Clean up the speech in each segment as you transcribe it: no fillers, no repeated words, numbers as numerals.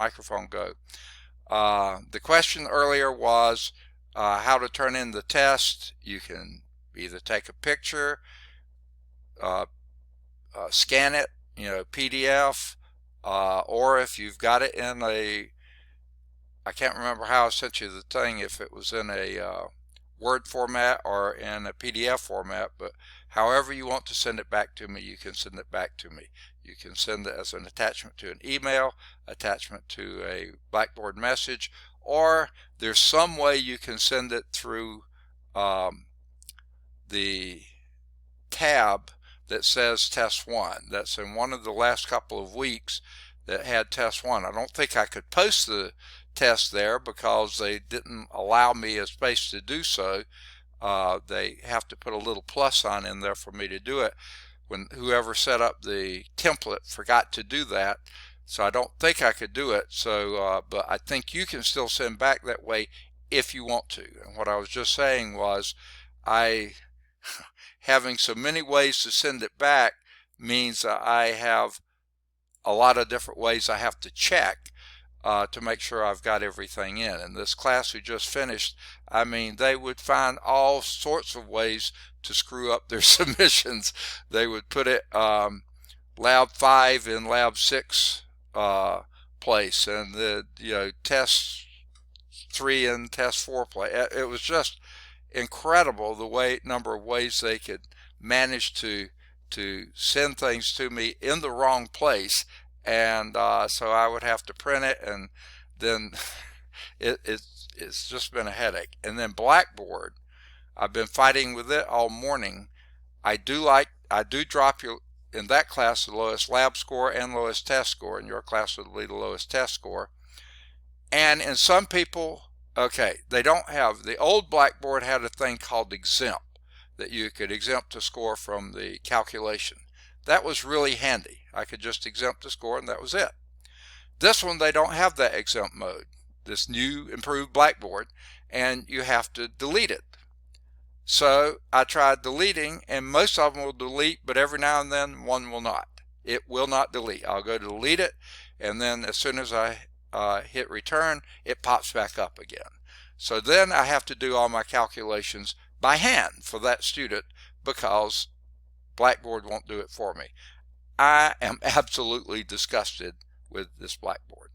microphone go. The question earlier was how to turn in the test. You can either take a picture, scan it, PDF, or if you've got it in I can't remember how I sent you the thing, if it was in a Word format or in a PDF format, but however you want to send it back to me, you can send it back to me. You can send it as an attachment to an email, attachment to a Blackboard message, or there's some way you can send it through the tab that says test 1. That's in one of the last couple of weeks that had test 1. I don't think I could post the test there because they didn't allow me a space to do so. They have to put a little plus sign in there for me to do it. When whoever set up the template forgot to do that, so I don't think I could do it. So but I think you can still send back that way if you want to. And what I was just saying was, having so many ways to send it back means that I have a lot of different ways I have to check to make sure I've got everything in. And this class who just finished, I mean, they would find all sorts of ways to screw up their submissions. They would put it lab 5 in lab 6 place, and the test 3 in test 4 place. It was just incredible the number of ways they could manage to send things to me in the wrong place. And so I would have to print it, and then it's just been a headache. And then Blackboard, I've been fighting with it all morning. I do drop you in that class the lowest lab score and lowest test score, and your class would be the lowest test score. And in some people, okay, they don't have, the old Blackboard had a thing called exempt, that you could exempt a score from the calculation. That was really handy. I could just exempt the score and that was it. This one, they don't have that exempt mode, this new improved Blackboard, and you have to delete it. So I tried deleting, and most of them will delete, but every now and then one will not. It will not delete. I'll go to delete it, and then as soon as I hit return, it pops back up again. So then I have to do all my calculations by hand for that student because Blackboard won't do it for me. I am absolutely disgusted with this Blackboard.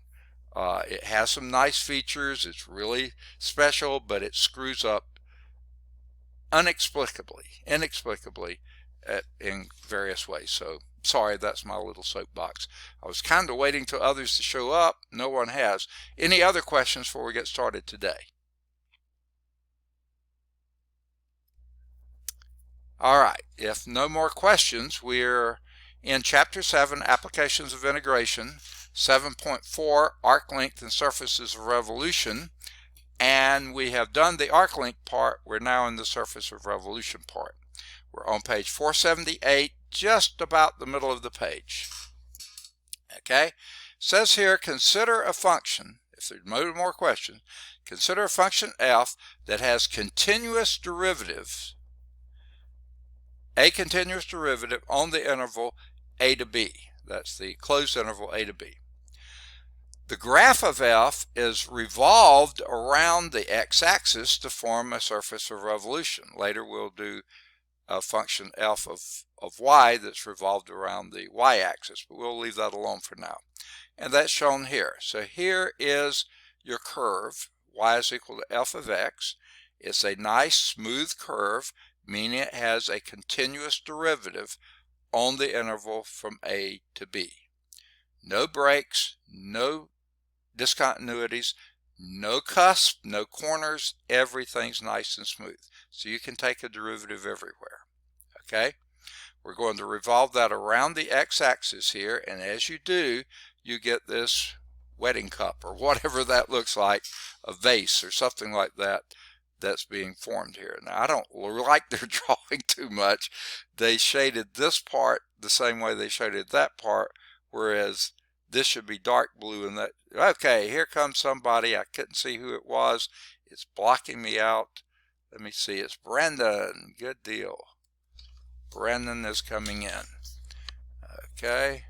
It has some nice features. It's really special, but it screws up inexplicably in various ways. So sorry, that's my little soapbox. I was kind of waiting till others to show up. No one has. Any other questions before we get started today? All right, if no more questions, we're in Chapter 7, Applications of Integration, 7.4, Arc Length and Surfaces of Revolution, and we have done the arc length part. We're now in the surface of revolution part. We're on page 478, just about the middle of the page. Okay, it says here, consider a function, if there's no more questions, consider a function f that has continuous derivatives, a continuous derivative on the interval a to b. That's the closed interval a to b. The graph of f is revolved around the x-axis to form a surface of revolution. Later we'll do a function f of y that's revolved around the y-axis, but we'll leave that alone for now. And that's shown here. So here is your curve. Y is equal to f of x. It's a nice smooth curve, meaning it has a continuous derivative on the interval from a to b. No breaks, no discontinuities, no cusp, no corners, everything's nice and smooth. So you can take a derivative everywhere. Okay, we're going to revolve that around the x-axis here, and as you do, you get this wedding cup or whatever that looks like, a vase or something like that, that's being formed here. Now I don't like their drawing too much. They shaded this part the same way they shaded that part, whereas this should be dark blue and that. Okay, here comes somebody. I couldn't see who it was. It's blocking me out. Let me see. It's Brendan. Good deal. Brendan is coming in. Okay.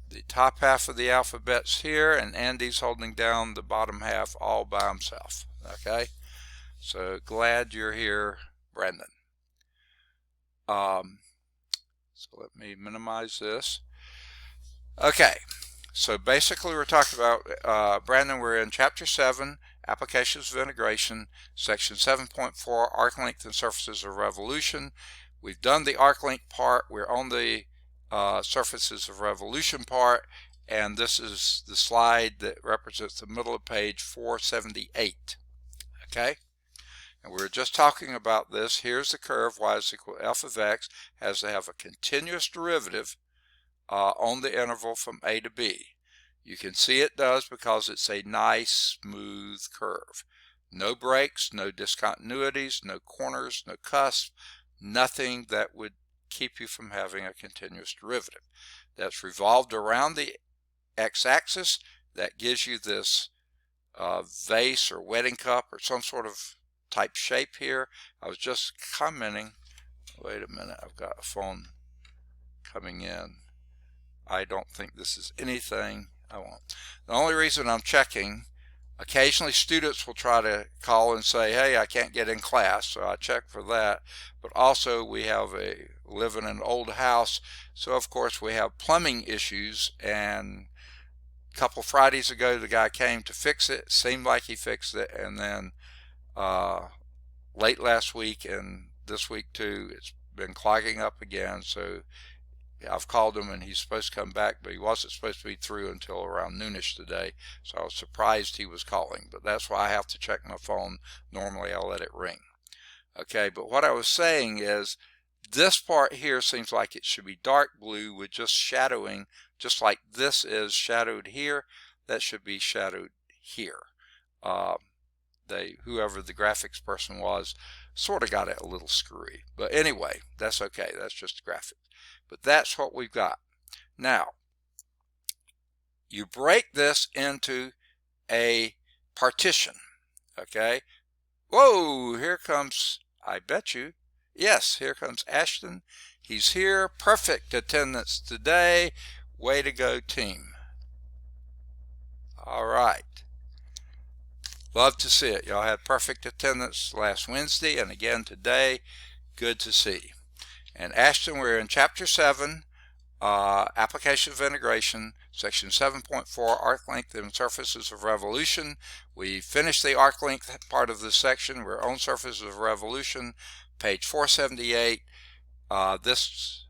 The top half of the alphabet's here, and Andy's holding down the bottom half all by himself. Okay, so glad you're here, Brandon. So let me minimize this. Okay, so basically we're talking about, Brandon, we're in Chapter 7, Applications of Integration, Section 7.4, Arc Length and Surfaces of Revolution. We've done the arc length part. We're on the surfaces of revolution part, and this is the slide that represents the middle of page 478. Okay? And we were just talking about this. Here's the curve, y is equal to f of x, has to have a continuous derivative on the interval from a to b. You can see it does because it's a nice smooth curve. No breaks, no discontinuities, no corners, no cusps, nothing that would keep you from having a continuous derivative. That's revolved around the x-axis. That gives you this vase or wedding cup or some sort of type shape here. I was just commenting, wait a minute, I've got a phone coming in. I don't think this is anything I want. The only reason I'm checking, occasionally students will try to call and say, hey, I can't get in class, so I check for that. But also we live in an old house, so of course we have plumbing issues, and a couple Fridays ago the guy came to fix it. Seemed like he fixed it, and then late last week and this week too, it's been clogging up again. So I've called him and he's supposed to come back, but he wasn't supposed to be through until around noonish today, so I was surprised he was calling. But that's why I have to check my phone. Normally I'll let it ring. Okay, but what I was saying is this part here seems like it should be dark blue with just shadowing, just like this is shadowed here. That should be shadowed here. Whoever the graphics person was sort of got it a little screwy, but anyway, that's okay. That's just graphics. But that's what we've got. Now, you break this into a partition, okay? Whoa, here comes, I bet you, yes, here comes Ashton. He's here, perfect attendance today. Way to go, team. All right. Love to see it. Y'all had perfect attendance last Wednesday and again today. Good to see. And Ashton, we're in Chapter 7, Application of Integration, Section 7.4, Arc Length and Surfaces of Revolution. We finished the arc length part of this section. We're on surfaces of revolution, page 478. This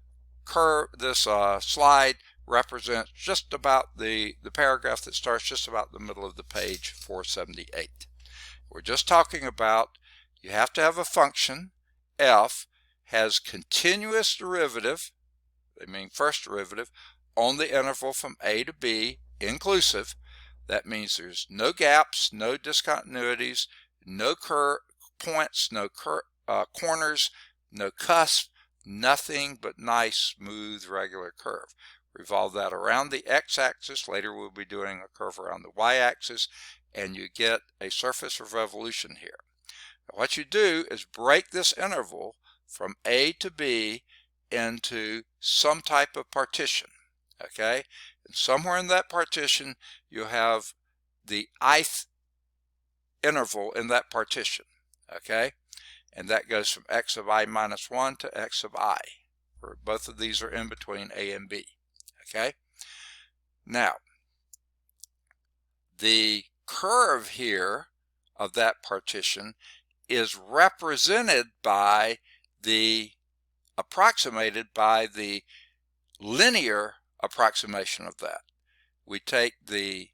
slide represents just about the paragraph that starts just about the middle of the page 478. We're just talking about you have to have a function, f, has continuous derivative, they mean first derivative, on the interval from a to b, inclusive. That means there's no gaps, no discontinuities, no points, no corners, no cusp, nothing but nice, smooth, regular curve. Revolve that around the x-axis. Later we'll be doing a curve around the y-axis, and you get a surface of revolution here. Now, what you do is break this interval from A to B into some type of partition, okay? And somewhere in that partition you have the ith interval in that partition, okay? And that goes from x of I minus 1 to x of I, where both of these are in between A and B, okay? Now, the curve here of that partition is represented by approximated by the linear approximation of that. We take the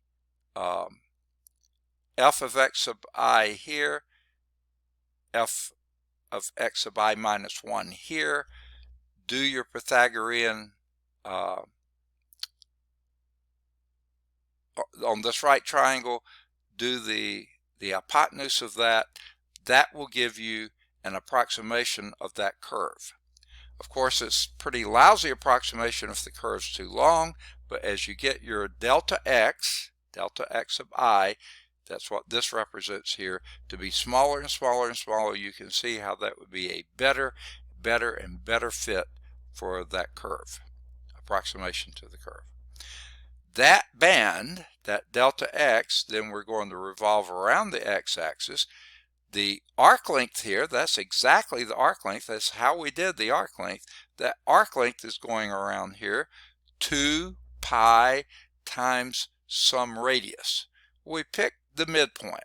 f of x of I here, f of x of I minus 1 here, do your Pythagorean on this right triangle, do the hypotenuse of that. That will give you an approximation of that curve. Of course, it's pretty lousy approximation if the curve's too long, but as you get your delta x of I, that's what this represents here, to be smaller and smaller and smaller, you can see how that would be a better and better fit for that curve, approximation to the curve. that band, that delta x, then we're going to revolve around the x-axis. The arc length here, that's exactly the arc length. That's how we did the arc length. That arc length is going around here, 2 pi times some radius. We picked the midpoint.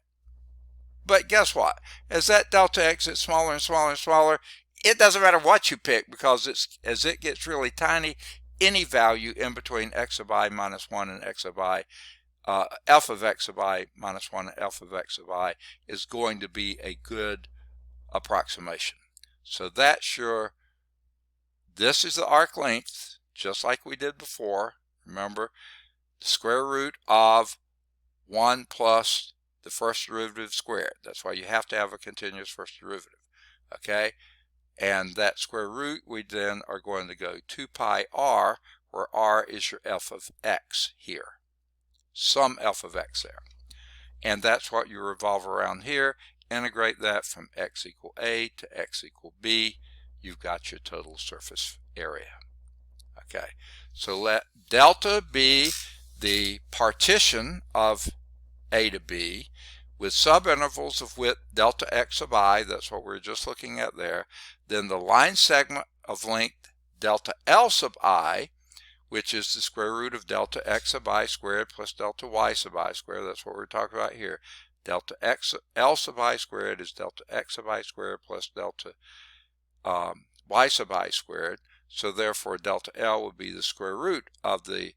But guess what? As that delta x gets smaller and smaller and smaller, it doesn't matter what you pick, because as it gets really tiny, any value in between x sub I minus 1 and x sub I, f of x sub I minus 1 and f of x sub I is going to be a good approximation. So that's this is the arc length, just like we did before. Remember, the square root of 1 plus the first derivative squared. That's why you have to have a continuous first derivative. Okay? And that square root, we then are going to go 2 pi r, where r is your f of x here. Some f of x there. And that's what you revolve around here. Integrate that from x equal a to x equal b. You've got your total surface area. Okay, so let delta be the partition of a to b with subintervals of width delta x sub I, that's what we're just looking at there. Then the line segment of length delta L sub I, which is the square root of delta x sub I squared plus delta y sub I squared. That's what we're talking about here. Delta x L sub I squared is delta x sub I squared plus delta y sub I squared. So therefore delta L would be the square root of the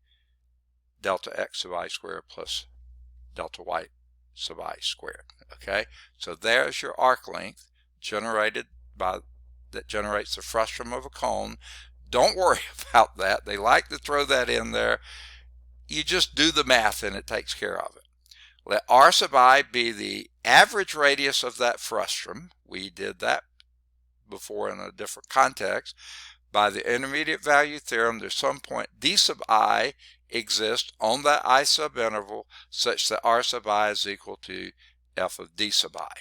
delta x sub I squared plus delta y sub I squared. Okay, so there's your arc length generated that generates the frustum of a cone. Don't worry about that. They like to throw that in there. You just do the math and it takes care of it. Let r sub I be the average radius of that frustum. We did that before in a different context. By the intermediate value theorem, there's some point d sub I exists on that I subinterval such that r sub I is equal to f of d sub I.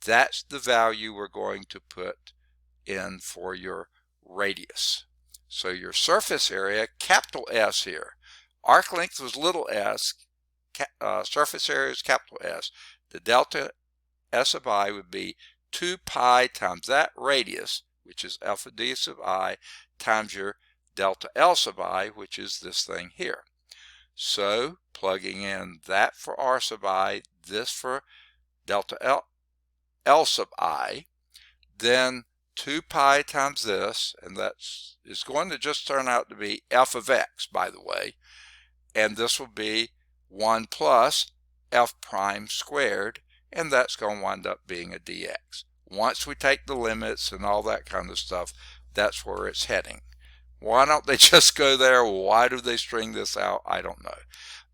That's the value we're going to put in for your radius. So your surface area, capital S here. Arc length was little s, surface area is capital S. The delta S sub I would be 2 pi times that radius, which is f of d sub I, times your delta L sub I, which is this thing here. So plugging in that for r sub I, this for delta L sub I, then 2 pi times this, and that's is going to just turn out to be f of x, by the way, and this will be 1 plus f prime squared, and that's going to wind up being a dx. Once we take the limits and all that kind of stuff, that's where it's heading. Why don't they just go there? Why do they string this out? I don't know.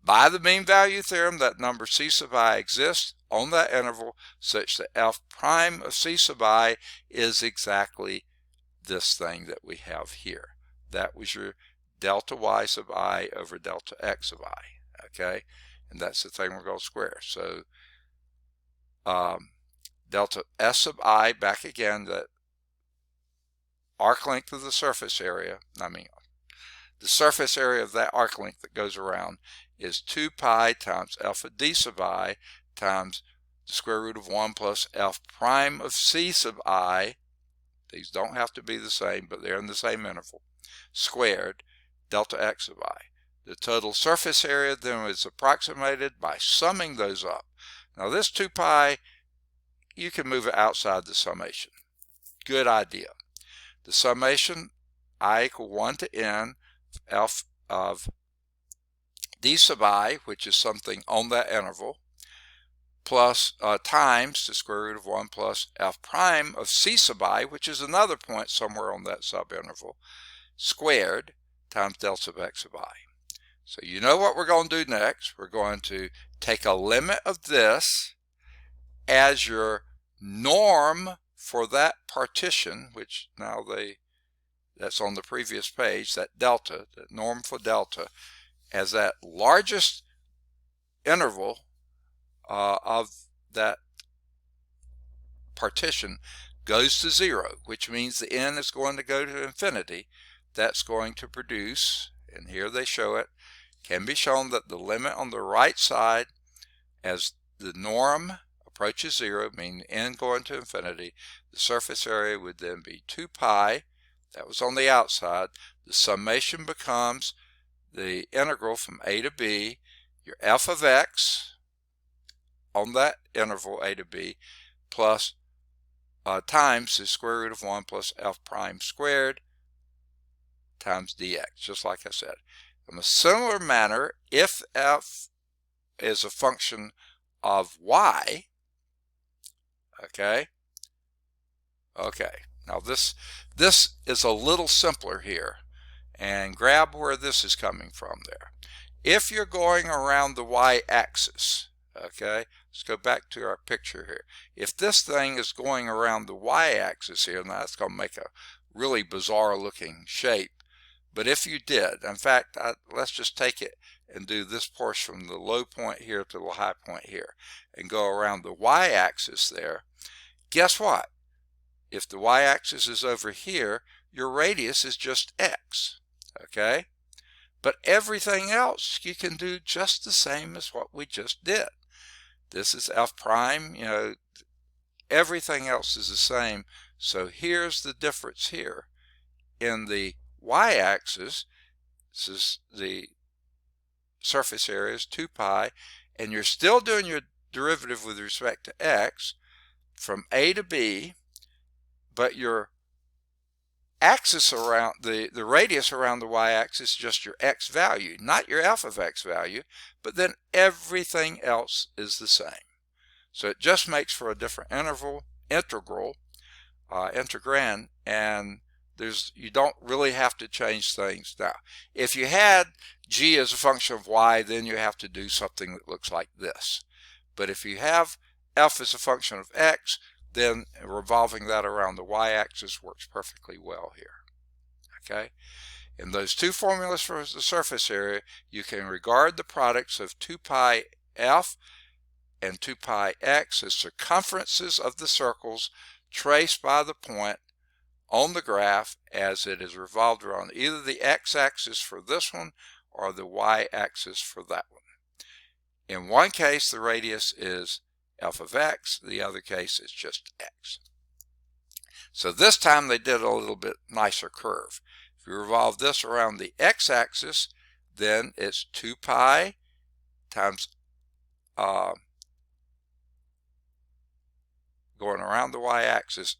By the mean value theorem, that number c sub I exists on that interval such that f prime of c sub I is exactly this thing that we have here. That was your delta y sub I over delta x sub I. Okay? And that's the thing we're going to square. So delta S sub I, back again, the arc length of the surface area, the surface area of that arc length that goes around is 2 pi times f of d sub I times the square root of 1 plus f prime of c sub I, these don't have to be the same, but they're in the same interval, squared delta x sub I. The total surface area then is approximated by summing those up. Now this 2 pi, you can move it outside the summation. Good idea. The summation, I equal 1 to n f of d sub I, which is something on that interval, plus times the square root of 1 plus f prime of c sub I, which is another point somewhere on that subinterval, squared times del sub x sub I. So you know what we're going to do next. We're going to take a limit of this as your norm for that partition, which now that's on the previous page, that delta, the norm for delta, as that largest interval of that partition goes to 0, which means the n is going to go to infinity. That's going to produce, and here they show it, can be shown that the limit on the right side as the norm approaches 0, meaning n going to infinity, the surface area would then be 2 pi. That was on the outside. The summation becomes the integral from a to b, your f of x on that interval a to b, plus times the square root of 1 plus f prime squared times dx, just like I said. In a similar manner, if f is a function of y, okay, now this is a little simpler here, and grab where this is coming from there. If you're going around the y-axis, okay, let's go back to our picture here. If this thing is going around the y-axis here, now that's going to make a really bizarre looking shape. But if you did, in fact, let's just take it and do this portion from the low point here to the high point here and go around the y-axis there. Guess what? If the y-axis is over here, your radius is just x, okay? But everything else you can do just the same as what we just did. This is f prime, you know, everything else is the same. So here's the difference here. In the y-axis, this is the surface area is 2 pi, and you're still doing your derivative with respect to x from a to b, but your axis around the radius around the y-axis is just your x value, not your f of x value, but then everything else is the same. So it just makes for a different integral, integrand, and you don't really have to change things. Now, if you had g as a function of y, then you have to do something that looks like this. But if you have f as a function of x, then revolving that around the y-axis works perfectly well here. Okay? In those two formulas for the surface area, you can regard the products of 2 pi f and 2 pi x as circumferences of the circles traced by the point on the graph as it is revolved around either the x-axis for this one or the y-axis for that one. In one case, the radius is f of x, the other case is just x. So this time they did a little bit nicer curve. If you revolve this around the x-axis, then it's 2 pi times going around the y-axis,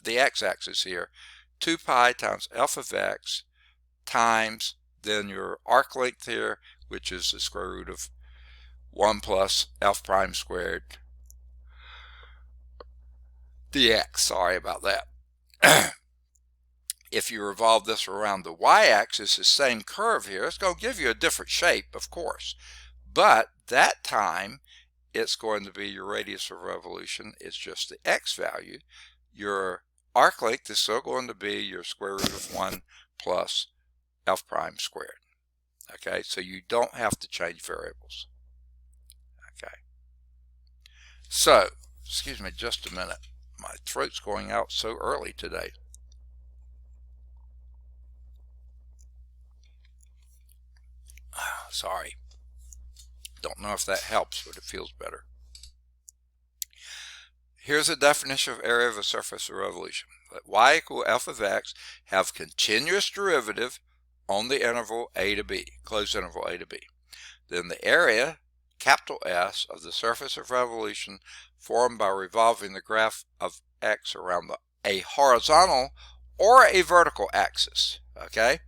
the x-axis here, 2 pi times f of x times then your arc length here, which is the square root of 1 plus f prime squared dx. Sorry about that. If you revolve this around the y-axis, the same curve here, it's going to give you a different shape, of course. But that time, it's going to be your radius of revolution. It's just the x value. Your arc length is still going to be your square root of 1 plus f prime squared. Okay, so you don't have to change variables. Okay. So, excuse me just a minute. My throat's going out so early today. Sorry. Don't know if that helps, but it feels better. Here's a definition of area of a surface of revolution. Let y equal f of x have continuous derivative on the interval a to b, closed interval a to b. Then the area, capital S, of the surface of revolution formed by revolving the graph of x around a horizontal or a vertical axis. Okay?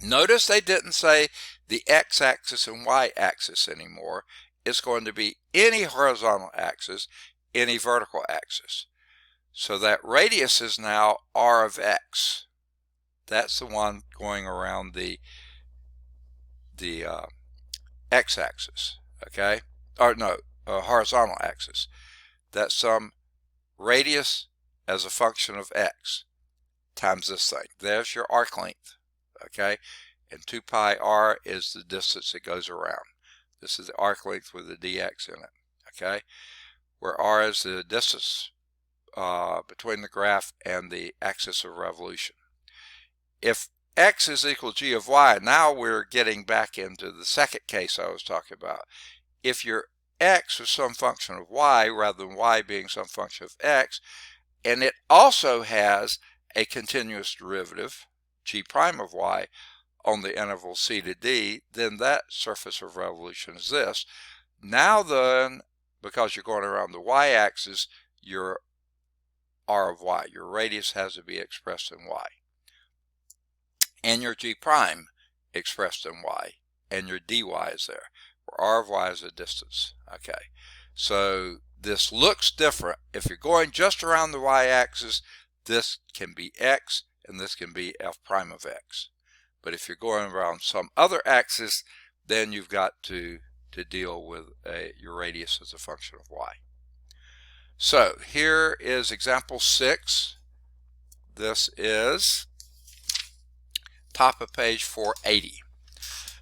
Notice they didn't say the x-axis and y-axis anymore. It's going to be any horizontal axis, any vertical axis. So that radius is now r of x. That's the one going around the x-axis, okay? Or no, horizontal axis. That's some radius as a function of x times this thing. There's your arc length, okay? And 2 pi r is the distance it goes around. This is the arc length with the dx in it, okay? Where r is the distance between the graph and the axis of revolution. If x is equal to g of y, now we're getting back into the second case I was talking about. If your x was some function of y rather than y being some function of x, and it also has a continuous derivative, g prime of y, on the interval c to d, then that surface of revolution is this. Now then, because you're going around the y-axis, your r of y, your radius, has to be expressed in y. And your g prime expressed in y. And your dy is there, where r of y is a distance. Okay, so this looks different. If you're going just around the y-axis, this can be x, and this can be f prime of x. But if you're going around some other axis, then you've got to deal with your radius as a function of y. So here is example 6. This is top of page 480.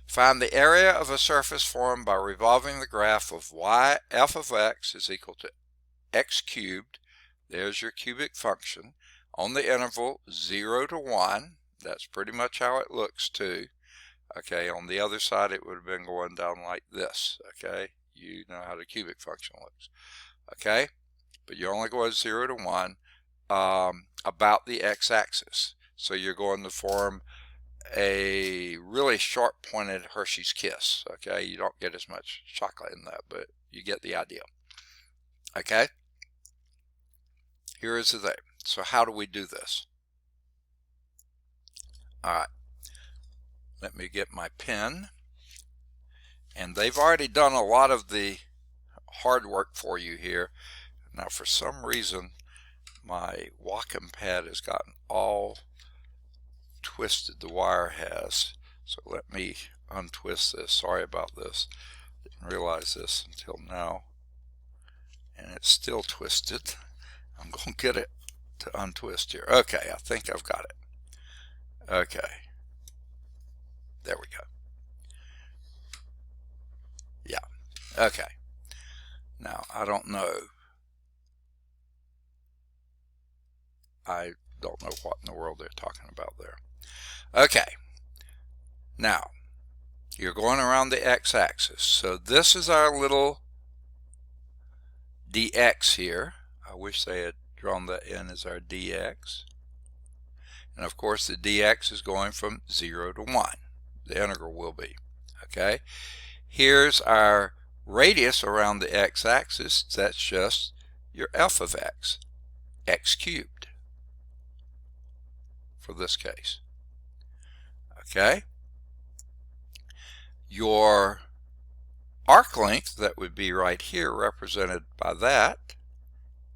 Find the area of a surface formed by revolving the graph of y f of x is equal to x cubed. There's your cubic function on the interval 0 to 1. That's pretty much how it looks too. Okay, on the other side it would have been going down like this. Okay, you know how the cubic function looks. Okay, but you're only going 0 to 1 about the x-axis. So you're going to form a really sharp pointed Hershey's Kiss. Okay, you don't get as much chocolate in that, but you get the idea. Okay, here is the thing. So how do we do this? Alright, let me get my pen. And they've already done a lot of the hard work for you here. Now for some reason my Wacom pad has gotten all twisted, the wire has. So let me untwist this. Sorry about this. Didn't realize this until now. And it's still twisted. I'm going to get it to untwist here. Okay, I think I've got it. Okay, there we go. Yeah, okay. Now, I don't know what in the world they're talking about there. Okay, now, you're going around the x-axis. So this is our little dx here. I wish they had drawn that in as our dx. And of course the dx is going from 0 to 1. The integral will be. Okay. Here's our radius around the x-axis. That's just your f of x. X cubed. For this case. Okay. Your arc length, that would be right here, represented by that.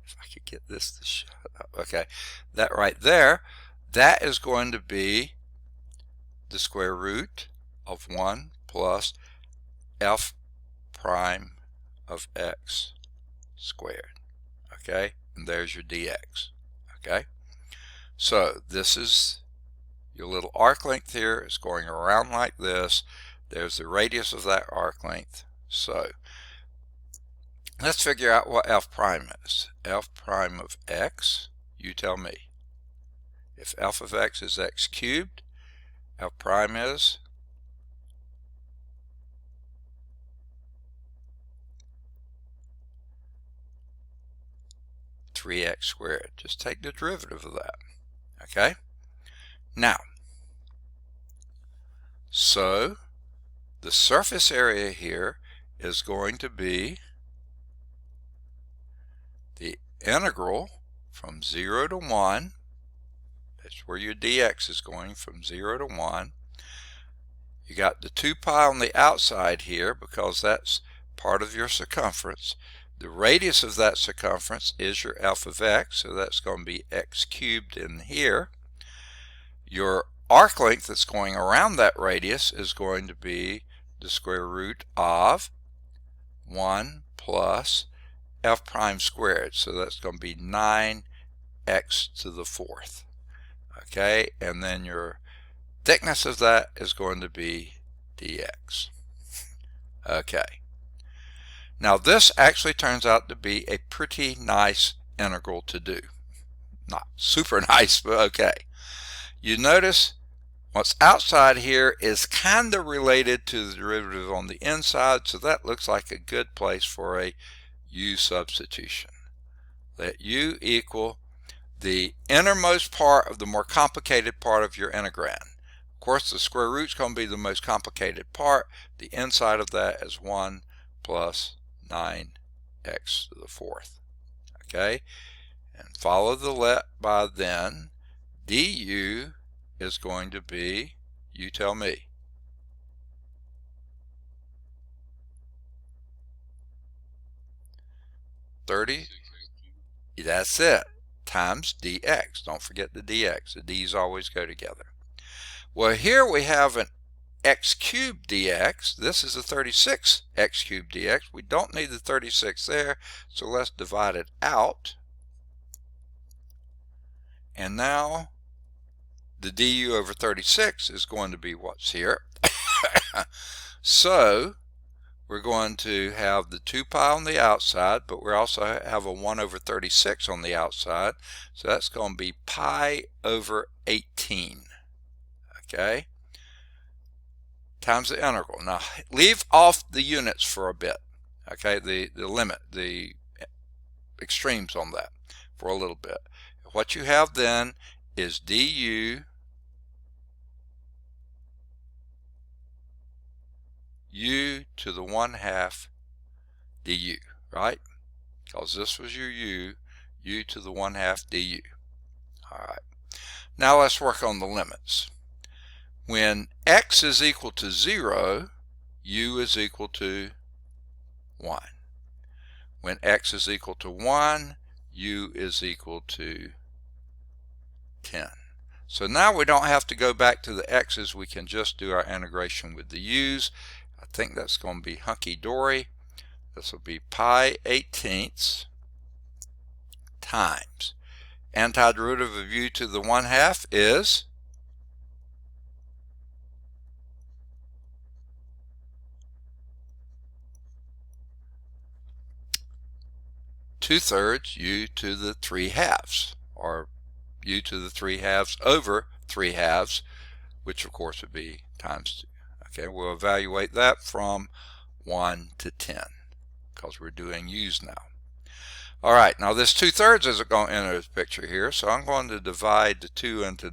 If I could get this to shut up. Okay. That right there. That is going to be the square root of 1 plus f prime of x squared. Okay, and there's your dx. Okay, so this is your little arc length here. It's going around like this. There's the radius of that arc length. So let's figure out what f prime is. F prime of x, you tell me. If f of x is x cubed, f prime is (3x squared). Just take the derivative of that. Okay? Now, so the surface area here is going to be the integral from 0 to 1. That's where your dx is going, from 0 to 1. You got the 2 pi on the outside here because that's part of your circumference. The radius of that circumference is your f of x, so that's going to be x cubed in here. Your arc length that's going around that radius is going to be the square root of 1 plus f prime squared, so that's going to be 9x to the 4th. Okay, and then your thickness of that is going to be dx. Okay. Now this actually turns out to be a pretty nice integral to do. Not super nice, but okay. You notice What's outside here is kind of related to the derivative on the inside, so that looks like a good place for a u substitution. Let u equal the innermost part of the more complicated part of your integrand. Of course, the square root is going to be the most complicated part. The inside of that is 1 plus 9x to the fourth. Okay? And follow the let by then. du is going to be, you tell me. $30. That's it. Times dx. Don't forget the dx. The d's always go together. Well, here we have an x cubed dx. This is a 36 x cubed dx. We don't need the 36 there, so let's divide it out. And now the du over 36 is going to be what's here. So we're going to have the 2 pi on the outside, but we also have a 1 over 36 on the outside. So that's going to be pi over 18. Okay? Times the integral. Now leave off the units for a bit. Okay? The limit, the extremes on that for a little bit. What you have then is du u to the 1/2 du, right? Because this was your u to the 1/2 du. All right. Now let's work on the limits. When x is equal to 0, u is equal to 1. When x is equal to 1, u is equal to 10. So now we don't have to go back to the x's. We can just do our integration with the u's. I think that's going to be hunky-dory. This will be pi 18ths times antiderivative of u to the 1/2 is 2/3 u to the 3/2, or u to the 3/2 over 3/2, which of course would be times 2. Okay, we'll evaluate that from 1 to 10 because we're doing u's now. All right, now this 2/3 isn't going to enter the picture here, so I'm going to divide the 2 into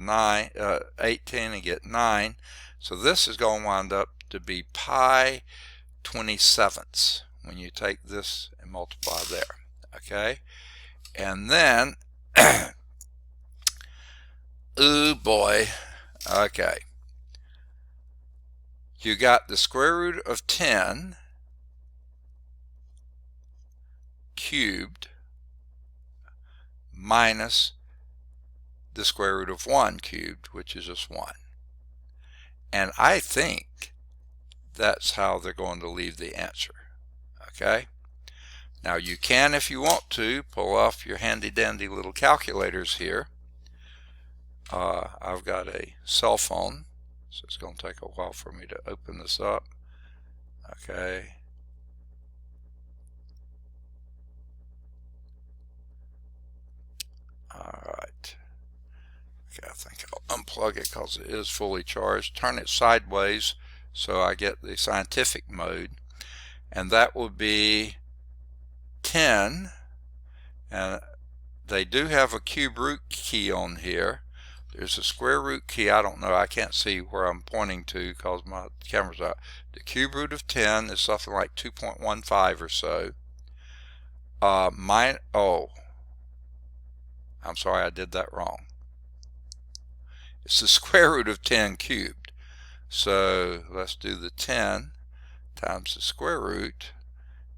18 and get 9. So this is going to wind up to be pi 27ths when you take this and multiply there. Okay, and then, ooh boy, okay. You got the square root of 10 cubed minus the square root of 1 cubed, which is just 1. And I think that's how they're going to leave the answer. Okay? Now you can, if you want to, pull off your handy dandy little calculators here. I've got a cell phone, so it's going to take a while for me to open this up. Okay. Alright. Okay, I think I'll unplug it because it is fully charged. Turn it sideways so I get the scientific mode. And that will be 10. And they do have a cube root key on here. There's a square root key. I don't know. I can't see where I'm pointing to because my camera's out. The cube root of 10 is something like 2.15 or so. I'm sorry, I did that wrong. It's the square root of 10 cubed. So let's do the 10 times the square root,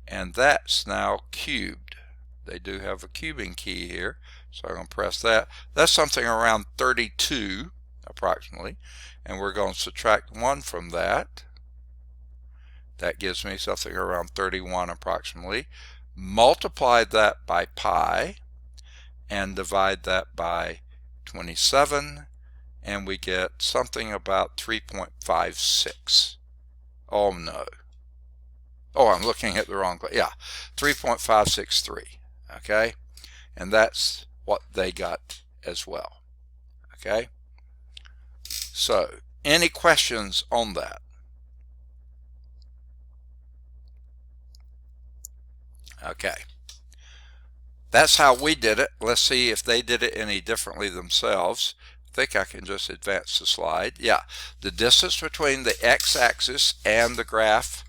and that's now cubed. They do have a cubing key here, so I'm going to press that. That's something around 32 approximately, and we're going to subtract 1 from that. That gives me something around 31 approximately. Multiply that by pi and divide that by 27, and we get something about 3.56. Oh no. Oh, I'm looking at the wrong place. Yeah, 3.563. Okay, and that's what they got as well. Okay, so Any questions on that? Okay. That's how we did it. Let's see if they did it any differently themselves. I think I can just advance the slide. Yeah, the distance between the x-axis and the graph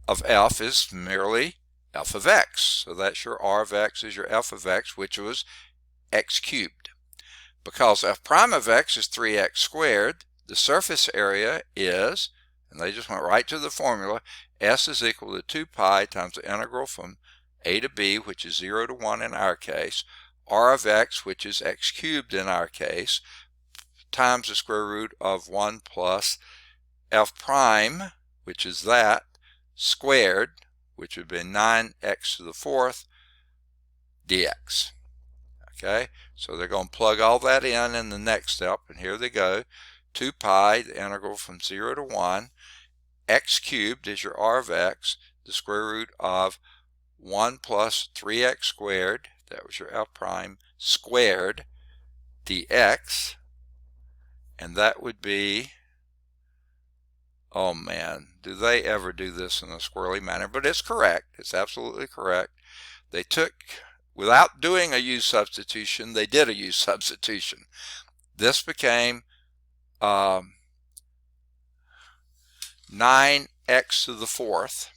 of f is merely f of x. So that's your r of x is your f of x, which was x cubed. Because f prime of x is 3x squared, the surface area is, and they just went right to the formula, s is equal to 2 pi times the integral from a to b, which is 0 to 1 in our case, r of x, which is x cubed in our case, times the square root of 1 plus f prime, which is that, squared, which would be 9x to the fourth dx. Okay, so they're going to plug all that in the next step, and here they go. 2 pi, the integral from 0 to 1, x cubed is your r of x, the square root of 1 plus 3x squared, that was your f prime, squared dx, and that would be, oh man, do they ever do this in a squirrely manner? But it's correct. It's absolutely correct. They took, without doing a u substitution, they did a u substitution. This became 9x to the fourth,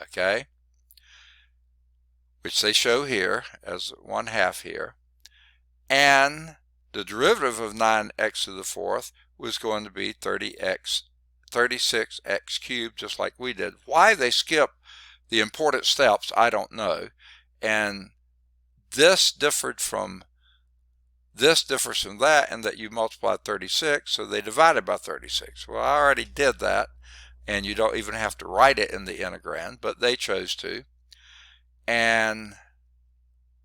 okay, which they show here as 1/2 here, and the derivative of 9x to the fourth was going to be 36x cubed, just like we did. Why they skip the important steps, I don't know. And this differs from that, and that you multiply 36, so they divided by 36. Well, I already did that, and you don't even have to write it in the integrand, but they chose to. And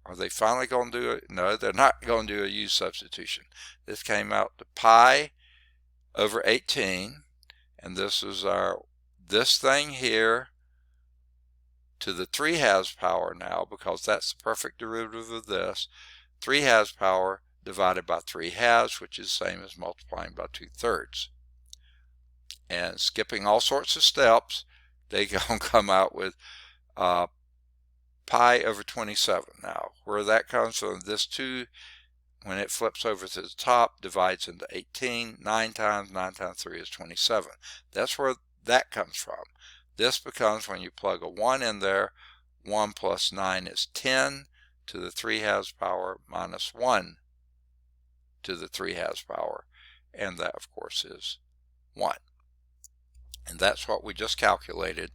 are they finally going to do it? No, they're not going to do a u substitution. This came out to pi over 18, and this is this thing here to the 3/2 power now, because that's the perfect derivative of this. 3/2 power divided by 3/2, which is the same as multiplying by 2/3. And skipping all sorts of steps, they gonna come out with pi over 27. Now, where that comes from, this 2, when it flips over to the top, divides into 18. 9 times 3 is 27. That's where that comes from. This becomes, when you plug a 1 in there, 1 plus 9 is 10 to the 3/2 power minus 1 to the 3/2 power. And that, of course, is 1. And that's what we just calculated.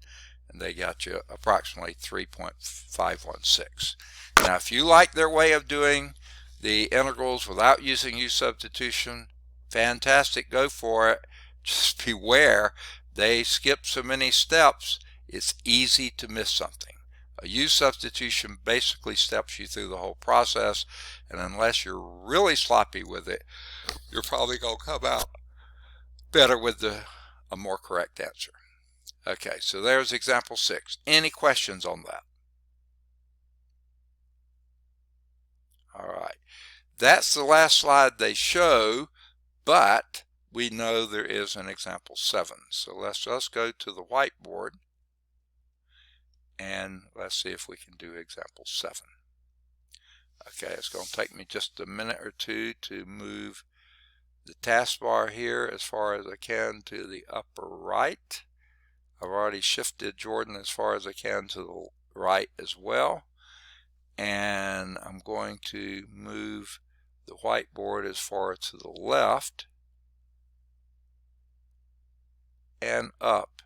And they got you approximately 3.516. Now, if you like their way of doing the integrals without using u substitution, fantastic, go for it. Just beware, they skip so many steps, it's easy to miss something. A u substitution basically steps you through the whole process, and unless you're really sloppy with it, you're probably going to come out better with a more correct answer. Okay, so there's example 6. Any questions on that? All right. That's the last slide they show, but we know there is an example 7. So let's just go to the whiteboard and let's see if we can do example 7. Okay, it's going to take me just a minute or two to move the taskbar here as far as I can to the upper right. I've already shifted Jordan as far as I can to the right as well. And I'm going to move the whiteboard as far to the left and up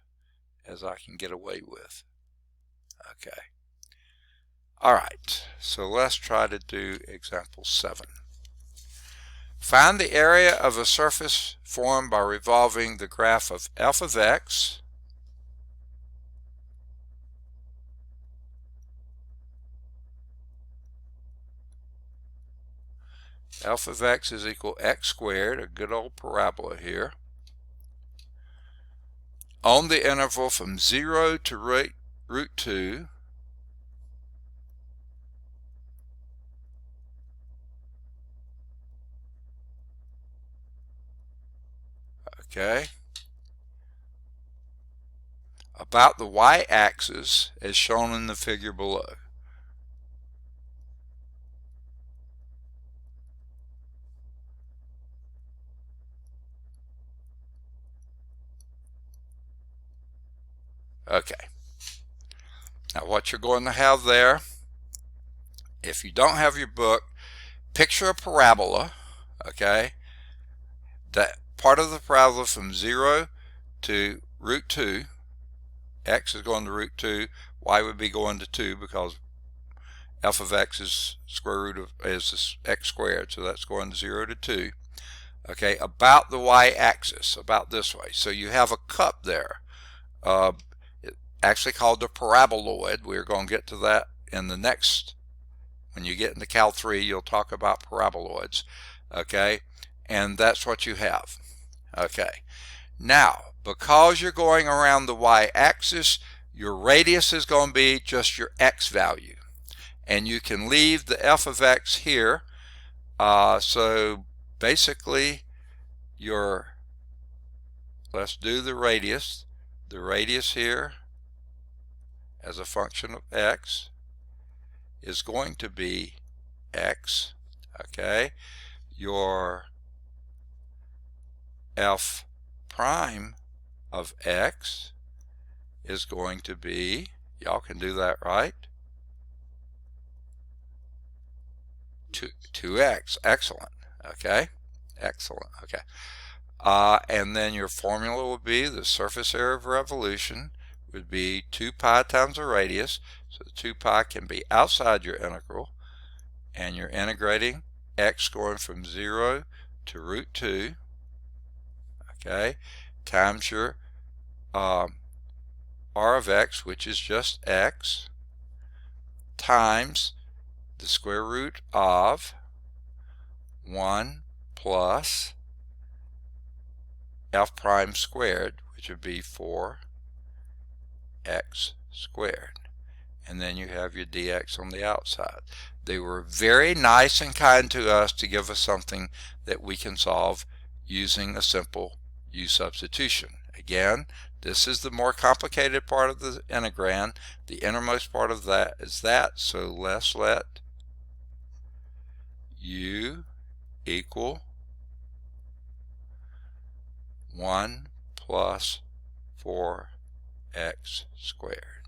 as I can get away with. Okay. All right, so let's try to do example 7. Find the area of a surface formed by revolving the graph of f of x f of x is equal to x squared, a good old parabola here, on the interval from 0 to root 2, Okay. About the y-axis as shown in the figure below. Okay. Now what you're going to have there, if you don't have your book, picture a parabola, okay? That part of the parabola from 0 to root 2, x is going to root 2, y would be going to 2 because f of x is square root of is x squared, so that's going to 0 to 2. Okay, about the y-axis, about this way. So you have a cup there, actually called the paraboloid. We're going to get to that in the next, when you get into Cal 3, you'll talk about paraboloids. Okay, and that's what you have. Okay, now because you're going around the y-axis, your radius is going to be just your x value, and you can leave the f of x here. So basically let's do the radius here as a function of x is going to be x. Okay, your f prime of x is going to be, y'all can do that, right? 2x. Excellent. Okay, excellent. Okay, and then your formula would be the surface area of revolution would be 2 pi times the radius. So 2 pi can be outside your integral, and you're integrating x going from 0 to root 2, okay, times your r of x, which is just x, times the square root of 1 plus f prime squared, which would be 4x squared. And then you have your dx on the outside. They were very nice and kind to us to give us something that we can solve using a simple u substitution. Again, this is the more complicated part of the integral. The innermost part of that is that, so let's let u equal 1 plus 4x squared.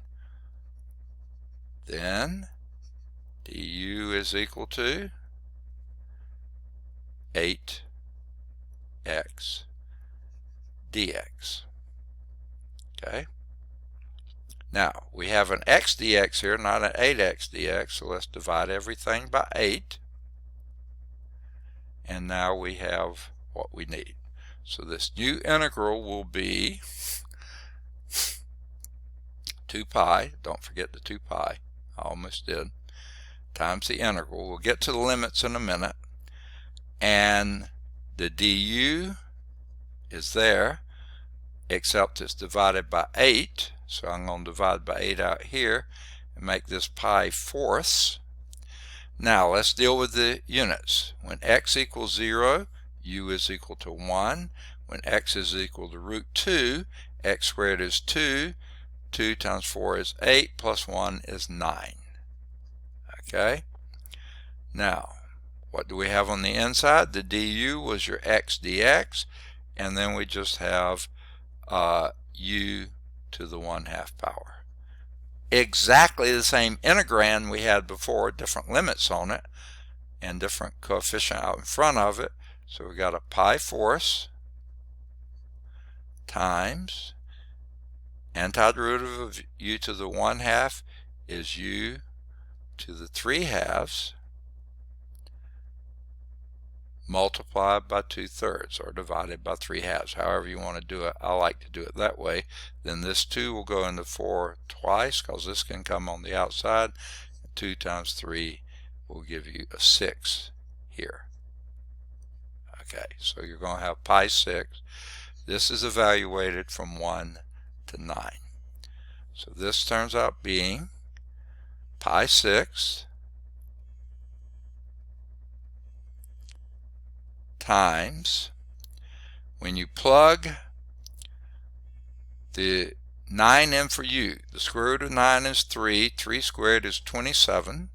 Then du is equal to 8x dx. Okay. Now we have an x dx here, not an 8x dx, so let's divide everything by 8. And now we have what we need. So this new integral will be 2 pi, don't forget the 2 pi, I almost did, times the integral. We'll get to the limits in a minute. And the du is there, except it's divided by 8. So I'm going to divide by 8 out here and make this pi fourths. Now let's deal with the units. When x equals 0, u is equal to 1. When x is equal to root 2, x squared is 2. 2 times 4 is 8, plus 1 is 9. Okay? Now, what do we have on the inside? The du was your x dx, and then we just have u to the 1/2 power. Exactly the same integrand we had before, different limits on it, and different coefficient out in front of it. So we got a pi fourths times antiderivative of u to the 1/2 is u to the 3/2 multiplied by 2/3 or divided by 3/2, however you want to do it. I like to do it that way. Then this 2 will go into 4 twice because this can come on the outside. 2 times 3 will give you a 6 here. Okay, so you're going to have pi 6. This is evaluated from 1 to 9. So this turns out being pi 6 times, when you plug the 9 in for u, the square root of 9 is 3, 3 squared is 27,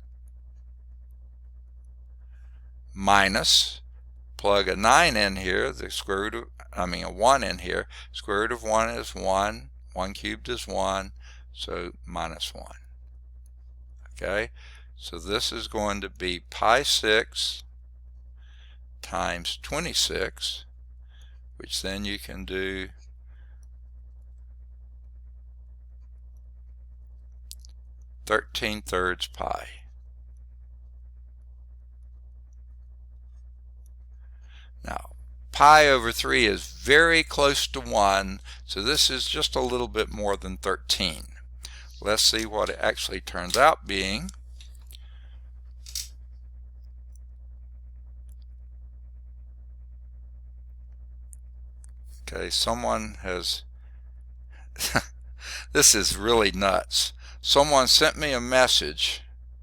minus, plug a 9 in here, the square root of, a 1 in here, square root of 1 is 1, 1 cubed is 1, so minus 1. Okay, so this is going to be pi 6 times 26, which then you can do 13/3 pi. Now, pi over 3 is very close to 1, so this is just a little bit more than 13. Let's see what it actually turns out being. Okay, someone has this is really nuts. Someone sent me a message,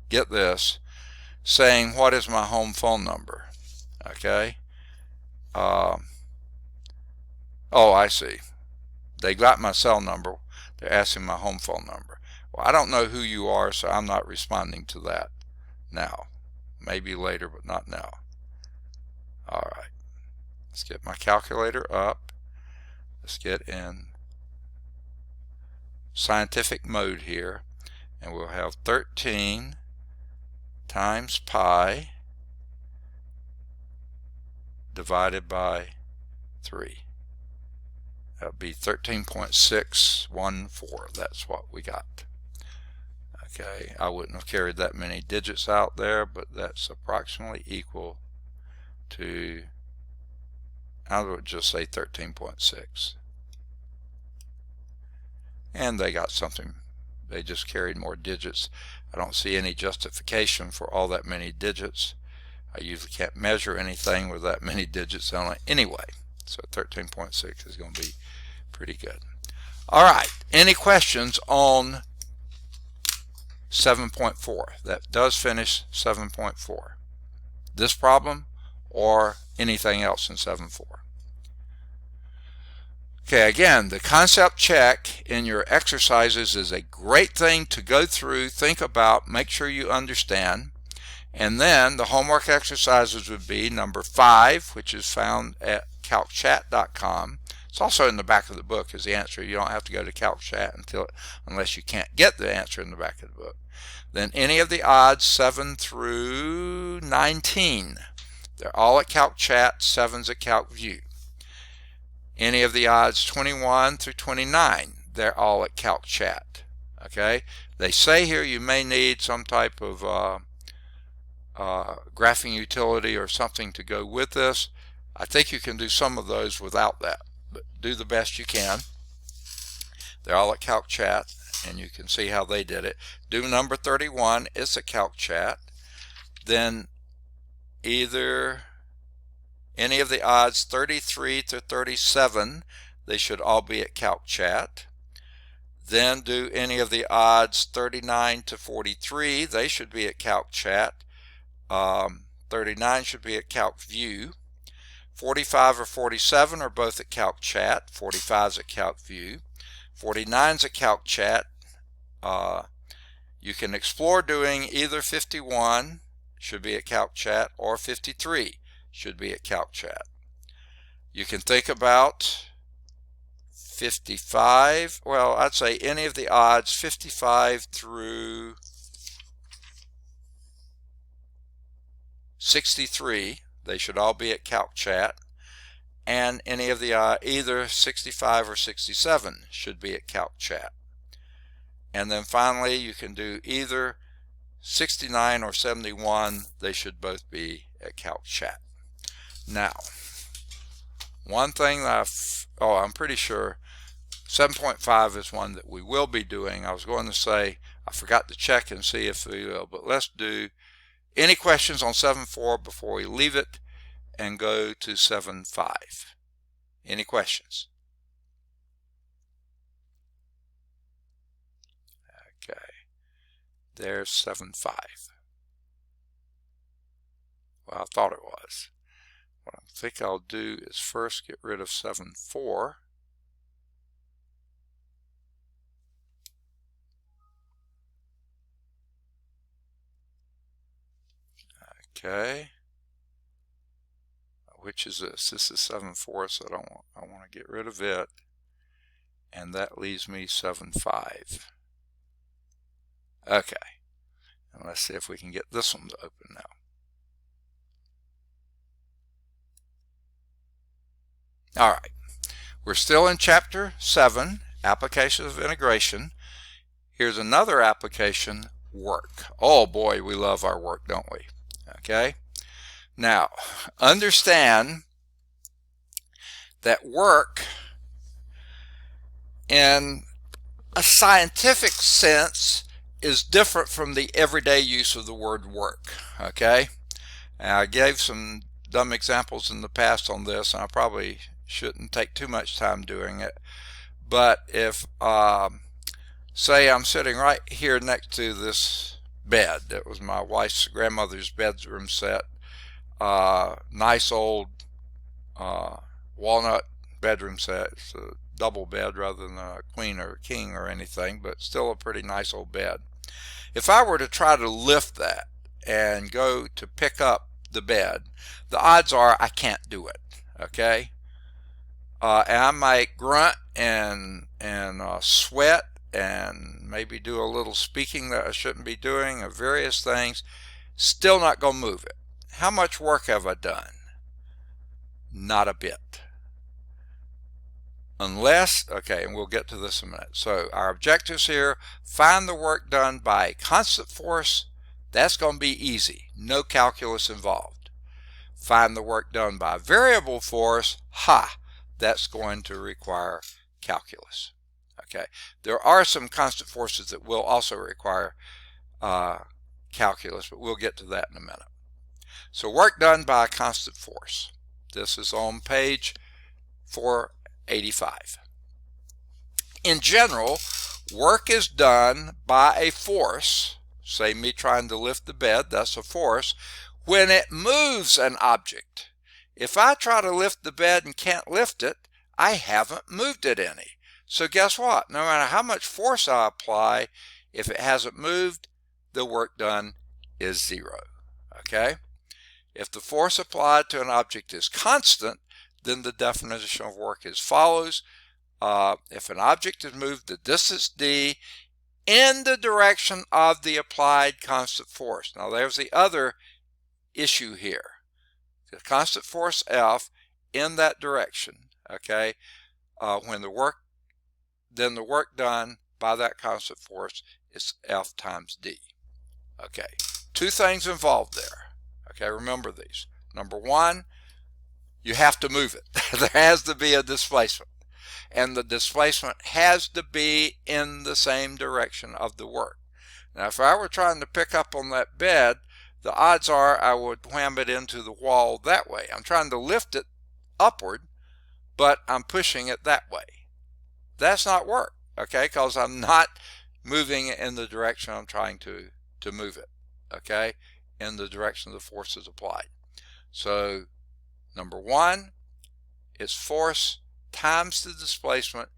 get this, saying, what is my home phone number? Okay. Oh, I see. They got my cell number. They're asking my home phone number. Well, I don't know who you are, so I'm not responding to that now. Maybe later, but not now. All right. Let's get my calculator up. Let's get in scientific mode here, and we'll have 13 times pi divided by 3. That would be 13.614. That's what we got. Okay, I wouldn't have carried that many digits out there, but that's approximately equal to, I would just say 13.6. And they got something. They just carried more digits. I don't see any justification for all that many digits. I usually can't measure anything with that many digits on it anyway. So 13.6 is going to be pretty good. All right, any questions on 7.4? That does finish 7.4. This problem or anything else in 7.4. Okay, again, the concept check in your exercises is a great thing to go through, think about, make sure you understand. And then the homework exercises would be number 5, which is found at calcchat.com. It's also in the back of the book as the answer. You don't have to go to CalcChat unless you can't get the answer in the back of the book. Then any of the odds 7 through 19. They're all at CalcChat, 7's at CalcView. Any of the odds 21 through 29, they're all at CalcChat. Okay? They say here you may need some type of graphing utility or something to go with this. I think you can do some of those without that, but do the best you can. They're all at CalcChat, and you can see how they did it. Do number 31, it's a CalcChat. Then either any of the odds 33 to 37, they should all be at CalcChat. Then do any of the odds 39 to 43, they should be at CalcChat. 39 should be at CalcView. 45 or 47 are both at CalcChat. 45 is at CalcView. 49 is at CalcChat. You can explore doing either 51 should be at CalcChat or 53 should be at CalcChat. You can think about 55. Well, I'd say any of the odds 55 through 63, they should all be at CalcChat, and any of the either 65 or 67 should be at CalcChat. And then finally you can do either 69 or 71, they should both be at CalcChat. Now, one thing that I'm pretty sure 7.5 is one that we will be doing. I was going to say I forgot to check and see if we will, but let's do any questions on 7.4 before we leave it and go to 7.5. Any questions? Okay, there's 7.5. Well, I thought it was. what I think I'll do is first get rid of 7.4. Okay. Which is this? This is 7.4, so I want to get rid of it. And that leaves me 7.5. Okay. And let's see if we can get this one to open now. All right. We're still in Chapter 7, Applications of Integration. Here's another application, work. Oh boy, we love our work, don't we? Okay. Now, understand that work in a scientific sense is different from the everyday use of the word work. Okay. And I gave some dumb examples in the past on this, and I probably shouldn't take too much time doing it. But if say I'm sitting right here next to this bed that was my wife's grandmother's bedroom set, nice old walnut bedroom set. It's a double bed rather than a queen or a king or anything, but still a pretty nice old bed. If I were to try to lift that and go to pick up the bed, the odds are I can't do it. Okay. And I might grunt and sweat and maybe do a little speaking that I shouldn't be doing of various things. Still not going to move it. How much work have I done? Not a bit. Unless, okay, and we'll get to this in a minute. So our objectives here, find the work done by constant force. That's going to be easy. No calculus involved. Find the work done by variable force. That's going to require calculus. Okay. There are some constant forces that will also require calculus, but we'll get to that in a minute. So work done by a constant force. This is on page 485. In general, work is done by a force, say me trying to lift the bed, that's a force, when it moves an object. If I try to lift the bed and can't lift it, I haven't moved it any. So guess what? No matter how much force I apply, if it hasn't moved, the work done is zero. Okay? If the force applied to an object is constant, then the definition of work is follows. If an object is moved the distance d in the direction of the applied constant force. Now there's the other issue here. The constant force F in that direction, okay, then the work done by that constant force is F times D. Okay, two things involved there. Okay, remember these. Number one, you have to move it. There has to be a displacement. And the displacement has to be in the same direction of the work. Now, if I were trying to pick up on that bed, the odds are I would wham it into the wall that way. I'm trying to lift it upward, but I'm pushing it that way. That's not work, okay, because I'm not moving it in the direction I'm trying to move it, okay, in the direction the force is applied. So, number one, it's force times the displacement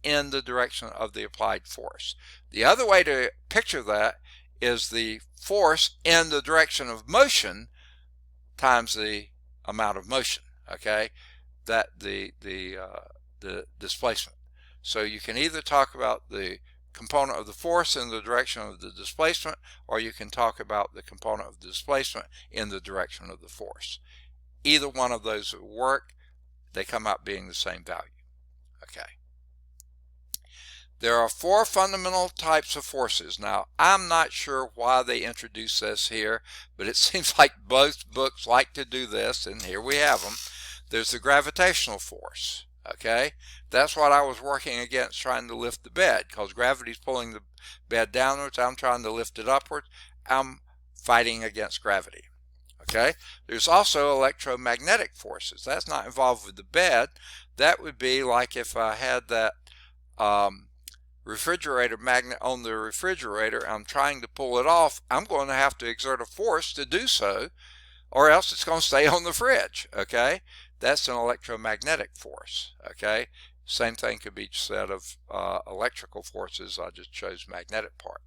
in the direction of the applied force. The other way to picture that is the force in the direction of motion times the amount of motion, okay, that the displacement. So you can either talk about the component of the force in the direction of the displacement, or you can talk about the component of the displacement in the direction of the force. Either one of those will work. They come out being the same value. Okay. There are four fundamental types of forces. Now, I'm not sure why they introduced this here, but it seems like both books like to do this, and here we have them. There's the gravitational force, okay? That's what I was working against trying to lift the bed, because gravity's pulling the bed downwards. I'm trying to lift it upwards. I'm fighting against gravity, okay? There's also electromagnetic forces. That's not involved with the bed. That would be like if I had that refrigerator magnet on the refrigerator, I'm trying to pull it off, I'm going to have to exert a force to do so, or else it's going to stay on the fridge, okay? That's an electromagnetic force, okay? Same thing could be said of electrical forces. I just chose magnetic part.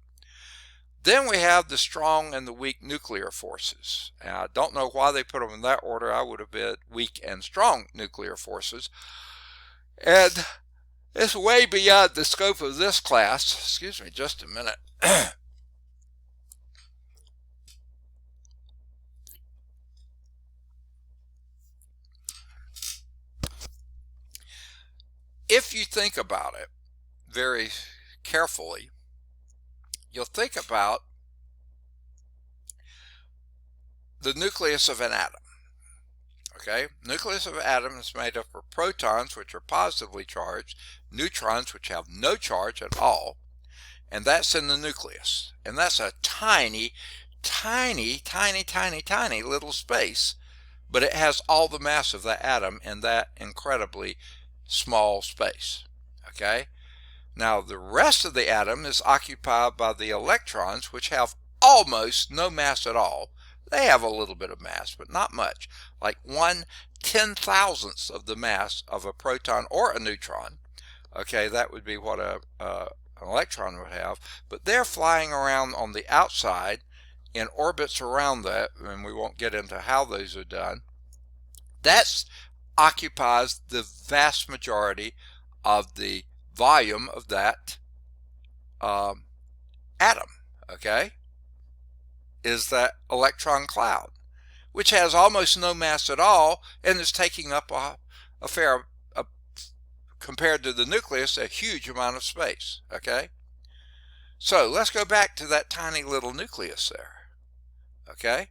Then we have the strong and the weak nuclear forces. And I don't know why they put them in that order. I would have been weak and strong nuclear forces. And it's way beyond the scope of this class. Excuse me just a minute. If you think about it very carefully, you'll think about the nucleus of an atom. Okay, nucleus of an atom is made up of protons, which are positively charged, neutrons, which have no charge at all, and that's in the nucleus. And that's a tiny, tiny, tiny, tiny, tiny little space, but it has all the mass of the atom in that incredibly small space. Okay, now the rest of the atom is occupied by the electrons, which have almost no mass at all. They have a little bit of mass, but not much, like 1/10,000th of the mass of a proton or a neutron. Okay, that would be what an electron would have, but they're flying around on the outside in orbits around that, and we won't get into how those are done. That occupies the vast majority of the volume of that atom, okay, is that electron cloud, which has almost no mass at all and is taking up compared to the nucleus, a huge amount of space, okay? So let's go back to that tiny little nucleus there, okay?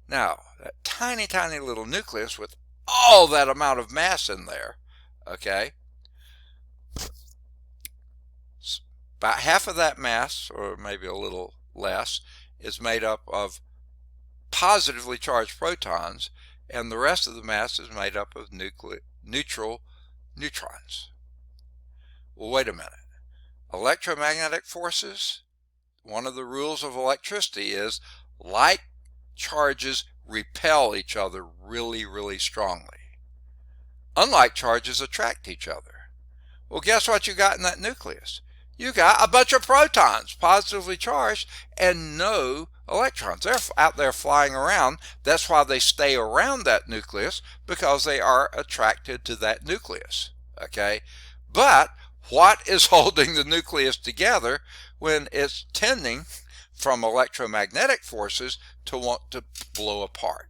Now, that tiny, tiny little nucleus with all that amount of mass in there, okay? About half of that mass, or maybe a little less, is made up of positively charged protons, and the rest of the mass is made up of neutral neutrons. Well, wait a minute. Electromagnetic forces, one of the rules of electricity is like charges repel each other really, really strongly. Unlike charges attract each other. Well, guess what you got in that nucleus? You got a bunch of protons, positively charged, and no electrons. They're out there flying around. That's why they stay around that nucleus, because they are attracted to that nucleus. Okay? But what is holding the nucleus together when it's tending from electromagnetic forces to want to blow apart?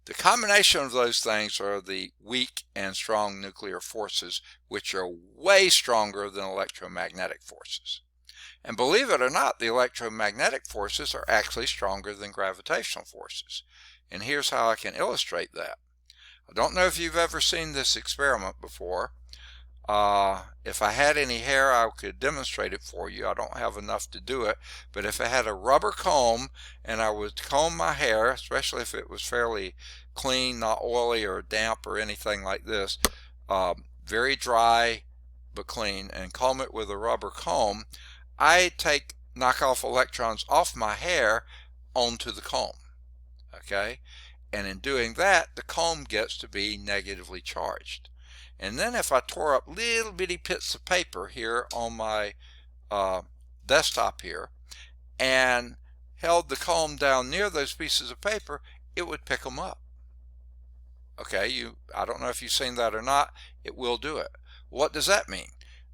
The combination of those things are the weak and strong nuclear forces, which are way stronger than electromagnetic forces. And believe it or not, the electromagnetic forces are actually stronger than gravitational forces. And here's how I can illustrate that. I don't know if you've ever seen this experiment before. If I had any hair, I could demonstrate it for you. I don't have enough to do it, but if I had a rubber comb and I would comb my hair, especially if it was fairly clean, not oily or damp or anything like this, very dry but clean, and comb it with a rubber comb, I knock off electrons off my hair onto the comb, okay? And in doing that, the comb gets to be negatively charged. And then if I tore up little bitty bits of paper here on my desktop here and held the comb down near those pieces of paper, it would pick them up. Okay, I don't know if you've seen that or not. It will do it. What does that mean?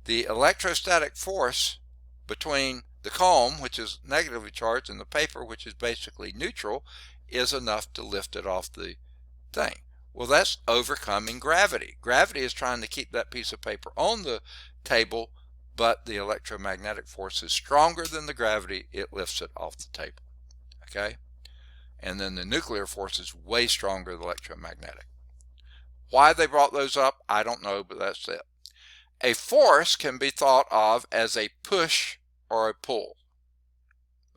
The electrostatic force between the comb, which is negatively charged, and the paper, which is basically neutral, is enough to lift it off the thing. Well, that's overcoming gravity. Gravity is trying to keep that piece of paper on the table, but the electromagnetic force is stronger than the gravity. It lifts it off the table. Okay? And then the nuclear force is way stronger than electromagnetic. Why they brought those up, I don't know, but that's it. A force can be thought of as a push or a pull.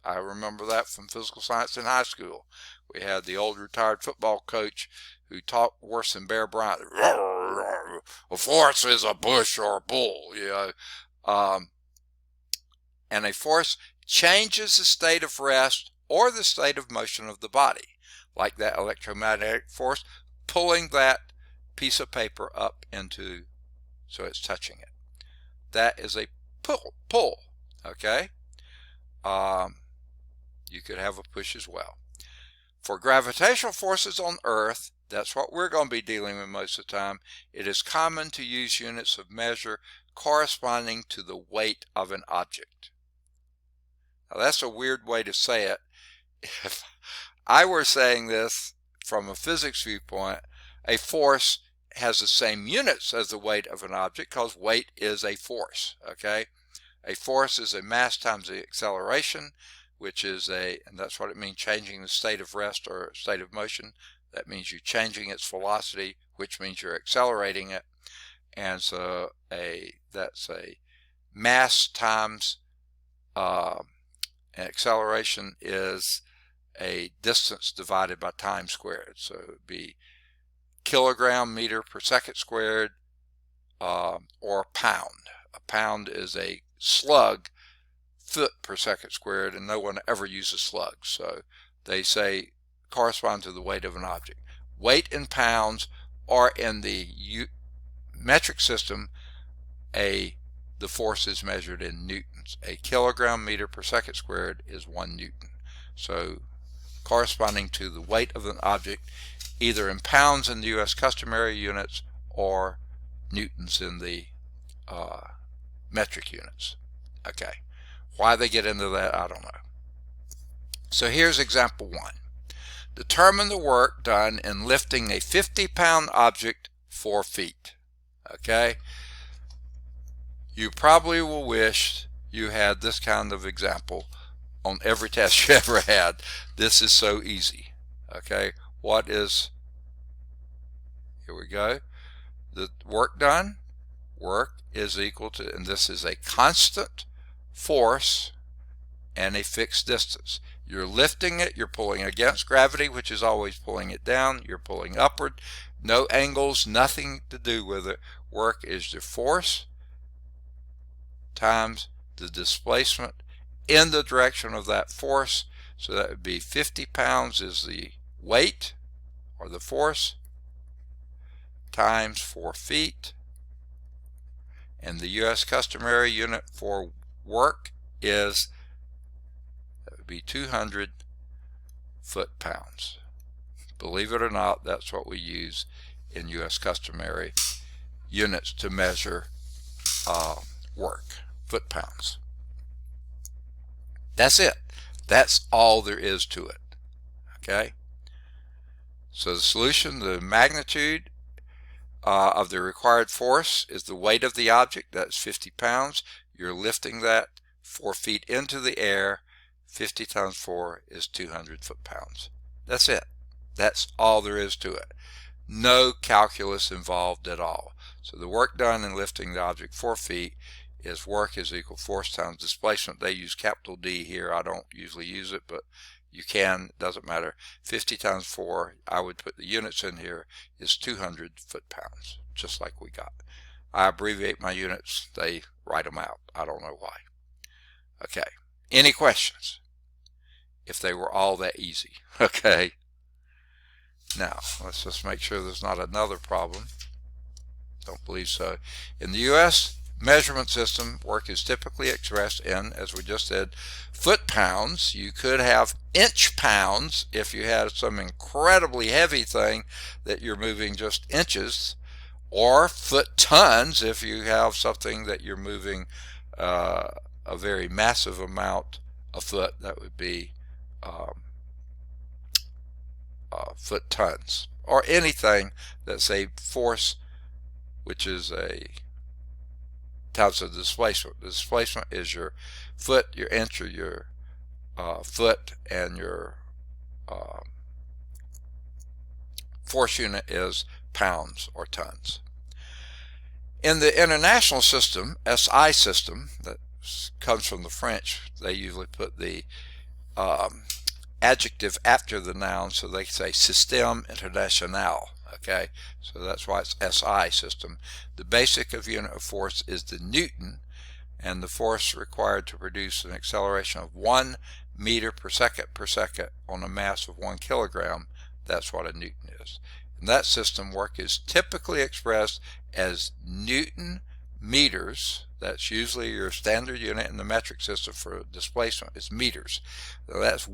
I remember that from physical science in high school. We had the old retired football coach who talked worse than Bear Bryant. A force is a push or a pull, you know. And a force changes the state of rest or the state of motion of the body. like that electromagnetic force, pulling that piece of paper up into, so it's touching it. That is a pull, okay? You could have a push as well. For gravitational forces on Earth, that's what we're going to be dealing with most of the time, it is common to use units of measure corresponding to the weight of an object. Now that's a weird way to say it. If I were saying this from a physics viewpoint, a force has the same units as the weight of an object because weight is a force, okay? A force is a mass times the acceleration, which is and that's what it means, changing the state of rest or state of motion. That means you're changing its velocity, which means you're accelerating it. And so that's a mass times and acceleration is a distance divided by time squared. So it would be kilogram meter per second squared or pound. A pound is a slug foot per second squared, and no one ever uses slugs. So they say correspond to the weight of an object. Weight in pounds, or in the metric system, the force is measured in newtons. A kilogram meter per second squared is 1 newton. So corresponding to the weight of an object, either in pounds in the U.S. customary units or newtons in the metric units. Okay. Why they get into that, I don't know. So here's example 1. Determine the work done in lifting a 50-pound object 4 feet. Okay? You probably will wish you had this kind of example on every test you ever had. This is so easy. Okay? Here we go. The work done, work is equal to, and this is a constant force and a fixed distance. You're lifting it, you're pulling against gravity, which is always pulling it down, you're pulling upward, no angles, nothing to do with it. Work is the force times the displacement in the direction of that force. So that would be 50 pounds is the weight or the force times 4 feet. And the U.S. customary unit for work is, that would be 200 foot-pounds. Believe it or not, that's what we use in U.S. customary units to measure work, foot-pounds. That's it. That's all there is to it. Okay? So the solution, the magnitude of the required force is the weight of the object. That's 50 pounds. You're lifting that 4 feet into the air. 50 times 4 is 200 foot-pounds. That's it. That's all there is to it. No calculus involved at all. So the work done in lifting the object 4 feet is work is equal force times displacement. They use capital D here. I don't usually use it, but you can, doesn't matter. 50 times 4, I would put the units in here, is 200 foot-pounds, just like we got. I abbreviate my units, they write them out. I don't know why. Okay, any questions? If they were all that easy. Okay, now let's just make sure there's not another problem. Don't believe so. In the U.S. measurement system, work is typically expressed in, as we just said, foot-pounds. You could have inch-pounds if you had some incredibly heavy thing that you're moving just inches, or foot-tons if you have something that you're moving a very massive amount a foot. That would be foot-tons, or anything that's a force which is a times of displacement. The displacement is your foot, your inch, or your foot, and your force unit is pounds or tons. In the international system, SI system, that comes from the French, they usually put the adjective after the noun, so they say Système International. Okay, so that's why it's SI system. The basic unit of force is the Newton, and the force required to produce an acceleration of 1 meter per second on a mass of 1 kilogram, That's what a newton is. In that system, work is typically expressed as Newton meters. That's usually your standard unit in the metric system for displacement. It's meters. So that's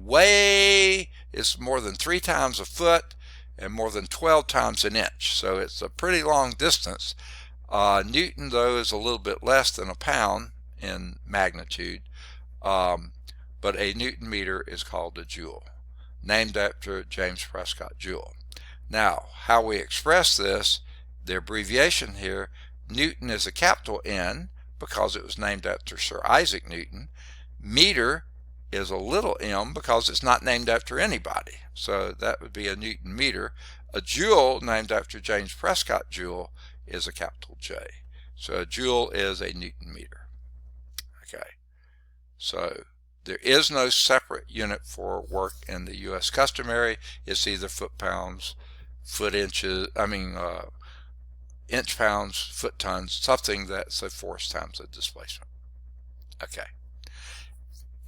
it's more than 3 times a foot and more than 12 times an inch. So it's a pretty long distance. Newton, though, is a little bit less than a pound in magnitude, but a Newton meter is called a joule, named after James Prescott Joule. Now, how we express this, the abbreviation here, Newton is a capital N because it was named after Sir Isaac Newton. Meter is a little m because it's not named after anybody. So that would be a Newton meter. A joule, named after James Prescott Joule, is a capital J. So a joule is a Newton meter. Okay. So there is no separate unit for work in the U.S. customary. It's either foot pounds, inch pounds, foot tons, something that's a force times the displacement. Okay.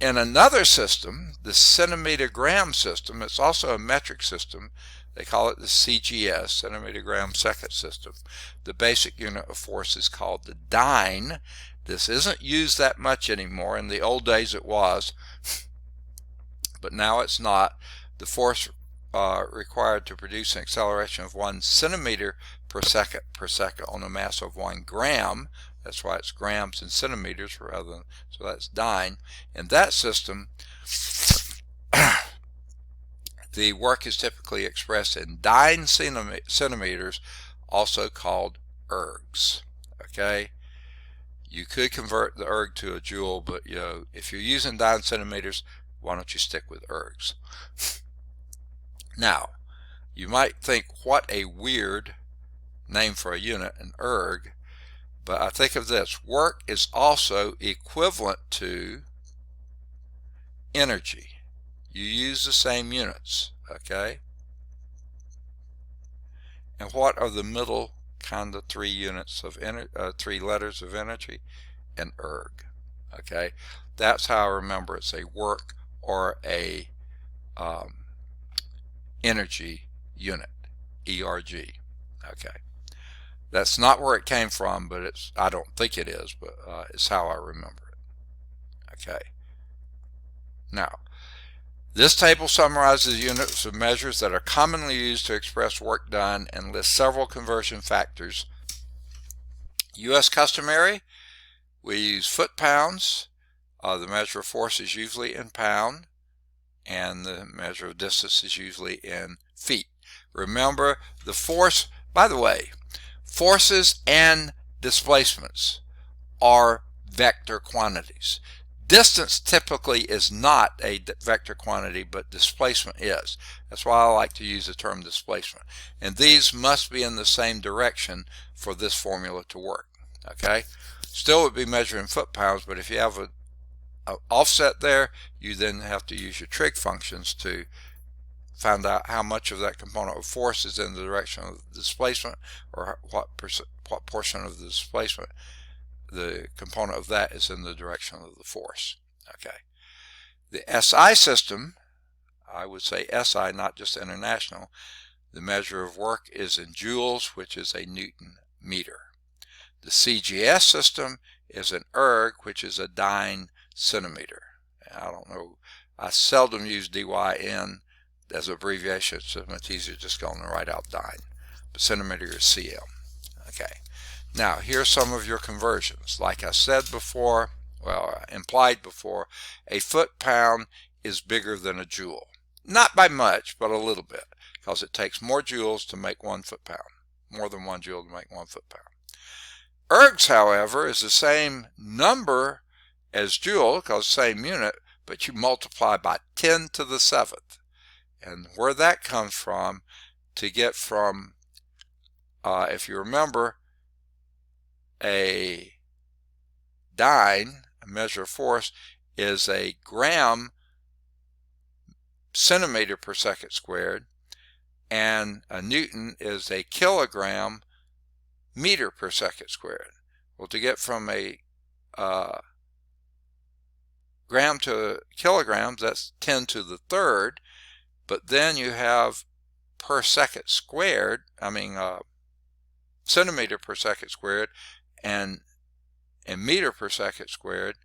In another system, the centimeter gram system, it's also a metric system. They call it the CGS, centimeter gram second system. The basic unit of force is called the dyne. This isn't used that much anymore. In the old days it was, but now it's not. The force required to produce an acceleration of 1 centimeter per second on a mass of 1 gram. That's why it's grams and centimeters rather than, so that's dyne. In that system, the work is typically expressed in dyne centimeters, also called ergs. Okay, you could convert the erg to a joule, but if you're using dyne centimeters, why don't you stick with ergs? Now, you might think, what a weird name for a unit, an erg. But I think of this, work is also equivalent to energy. You use the same units, okay? And what are the middle kind of 3 units of 3 letters of energy? An erg, okay? That's how I remember it's a work or a energy unit, ERG, okay? That's not where it came from, but I don't think it is, but it's how I remember it. Okay. Now, this table summarizes units of measures that are commonly used to express work done and lists several conversion factors. U.S. customary, we use foot-pounds. The measure of force is usually in pound, and the measure of distance is usually in feet. Remember, the force, by the way, forces and displacements are vector quantities. Distance typically is not a vector quantity, but displacement is. That's why I like to use the term displacement. And these must be in the same direction for this formula to work. Okay? Still would be measured in foot-pounds, but if you have an offset there, you then have to use your trig functions to find out how much of that component of force is in the direction of the displacement, or what portion of the displacement, the component of that, is in the direction of the force. Okay. The SI system, I would say SI, not just international, the measure of work is in joules, which is a Newton meter. The CGS system is an erg, which is a dyne centimeter. I don't know, I seldom use DYN as an abbreviation. It's much easier just going to write out dyne. But centimeter is CM. Okay. Now, here are some of your conversions. Like I said before, well, implied before, a foot-pound is bigger than a joule. Not by much, but a little bit, because it takes more joules to make 1 foot-pound. More than 1 joule to make 1 foot-pound. Ergs, however, is the same number as joule, because same unit, but you multiply by 10 to the 7th. And where that comes from, to get from, if you remember, a dyne, a measure of force, is a gram centimeter per second squared, and a Newton is a kilogram meter per second squared. Well, to get from a gram to kilograms, that's 10 to the 3rd, but then you have per second squared, centimeter per second squared, and meter per second squared,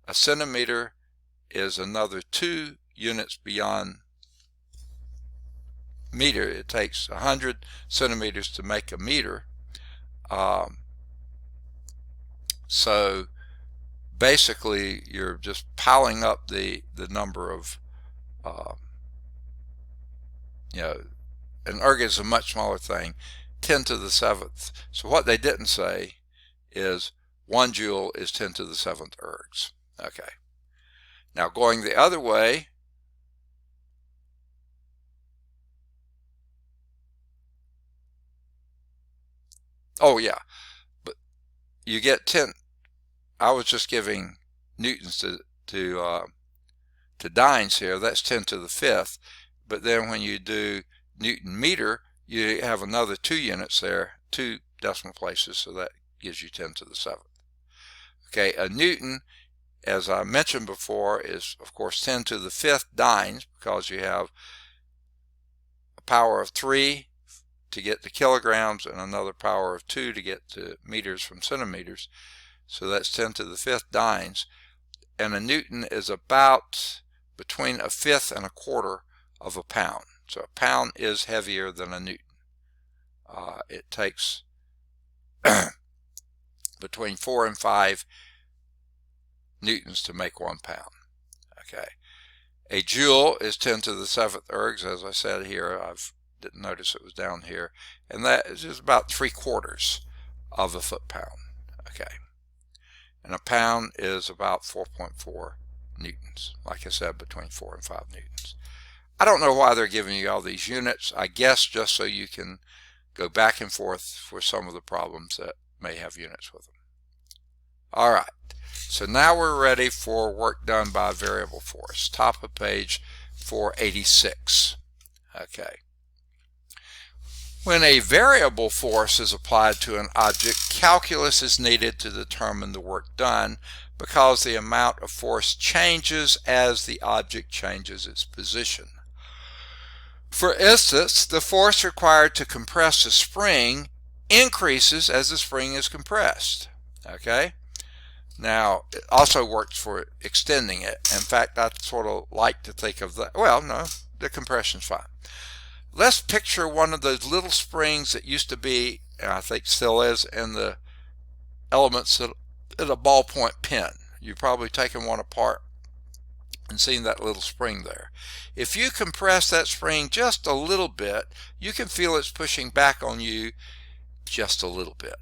a centimeter is another 2 units beyond meter. It takes 100 centimeters to make a meter. So basically you're just piling up the number of an erg is a much smaller thing, 10 to the 7th. So what they didn't say is 1 joule is 10 to the 7th ergs. Okay. Now going the other way, oh yeah, but you get 10. I was just giving newtons to dynes here. That's 10 to the 5th. But then when you do Newton meter, you have another 2 units there, 2 decimal places, so that gives you 10 to the 7th. Okay, a Newton, as I mentioned before, is of course 10 to the 5th dynes, because you have a power of 3 to get to kilograms and another power of 2 to get to meters from centimeters. So that's 10 to the 5th dynes. And a Newton is about between 1/5 and 1/4 of a pound. So a pound is heavier than a Newton. It takes between 4 and 5 newtons to make 1 pound. Okay. A joule is 10 to the 7th ergs, as I said here. I didn't notice it was down here. And that is just about 3/4 of a foot-pound. Okay. And a pound is about 4.4 newtons. Like I said, between 4 and 5 newtons. I don't know why they're giving you all these units. I guess just so you can go back and forth for some of the problems that may have units with them. All right. So now we're ready for work done by a variable force. Top of page 486. Okay. When a variable force is applied to an object, calculus is needed to determine the work done, because the amount of force changes as the object changes its position. For instance, the force required to compress a spring increases as the spring is compressed. Okay? Now, it also works for extending it. In fact, I sort of like to think of that. Well, no, the compression's fine. Let's picture one of those little springs that used to be, and I think still is, in the elements at a ballpoint pen. You've probably taken one apart and seen that little spring there. If you compress that spring just a little bit, you can feel it's pushing back on you just a little bit.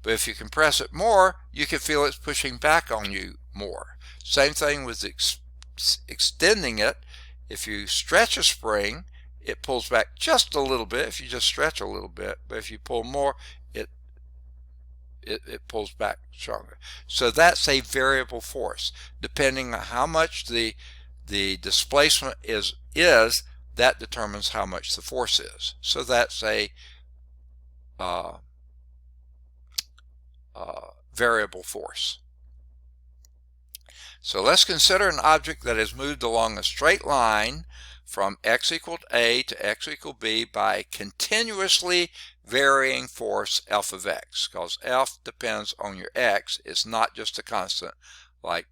But if you compress it more, you can feel it's pushing back on you more. Same thing with extending it. If you stretch a spring, it pulls back just a little bit if you just stretch a little bit. But if you pull more, it pulls back stronger. So that's a variable force. Depending on how much the displacement is, that determines how much the force is. So that's a variable force. So let's consider an object that has moved along a straight line from x equaled a to x equal b by a continuously varying force f of x, because f depends on your x. It's not just a constant like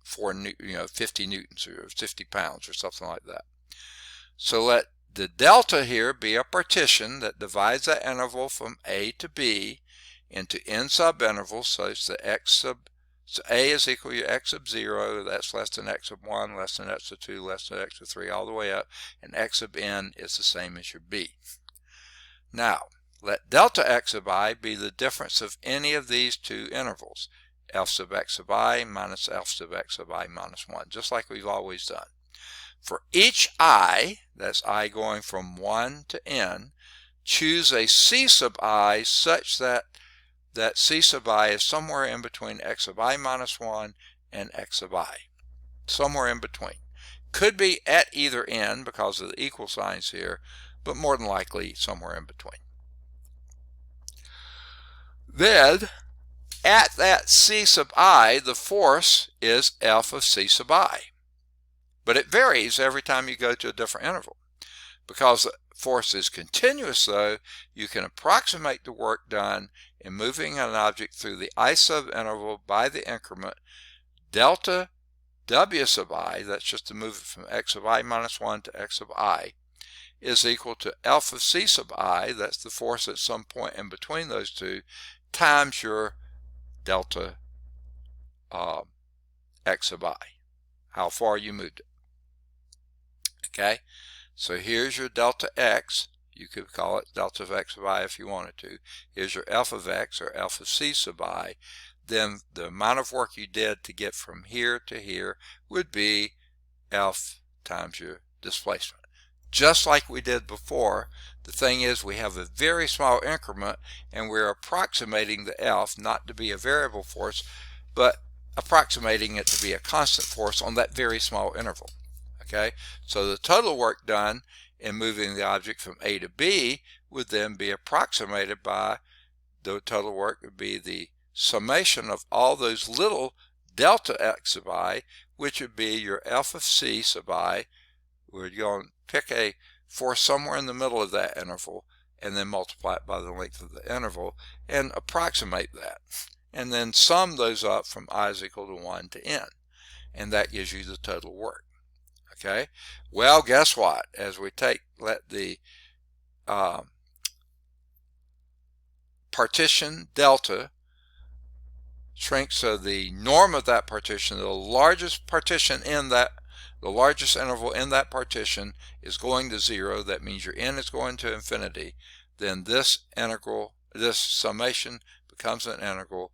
50 newtons or 50 pounds or something like that. So let the delta here be a partition that divides that interval from a to b into n subintervals such that so a is equal to x sub 0, that's less than x sub 1, less than x sub 2, less than x sub 3, all the way up, and x sub n is the same as your b. Now, let delta x sub I be the difference of any of these two intervals, f sub x sub I minus f sub x sub I minus 1, just like we've always done. For each I, that's I going from 1 to n, choose a c sub I such that c sub I is somewhere in between x sub I minus 1 and x sub I. Somewhere in between. Could be at either end because of the equal signs here, but more than likely somewhere in between. Then, at that c sub I, the force is f of c sub I. But it varies every time you go to a different interval. Because the force is continuous, though, you can approximate the work done in moving an object through the I subinterval by the increment delta W sub I, that's just to move it from x of I minus 1 to x of I, is equal to alpha c sub I, that's the force at some point in between those two, times your delta x sub I, how far you moved it. Okay, so here's your delta x. You could call it delta of x sub I if you wanted to. Here's your alpha of x, or alpha c sub I. Then the amount of work you did to get from here to here would be F times your displacement. Just like we did before, the thing is we have a very small increment and we're approximating the F not to be a variable force, but approximating it to be a constant force on that very small interval. Okay, so the total work done in moving the object from A to B would then be approximated by the total work would be the summation of all those little delta x sub I, which would be your alpha c sub I. We're going to pick a force somewhere in the middle of that interval and then multiply it by the length of the interval and approximate that. And then sum those up from I is equal to 1 to n. And that gives you the total work. Okay, well, guess what? As we let the partition delta shrink, so the norm of that partition, the largest partition in that, the largest interval in that partition is going to 0. That means your n is going to infinity. Then this integral, this summation becomes an integral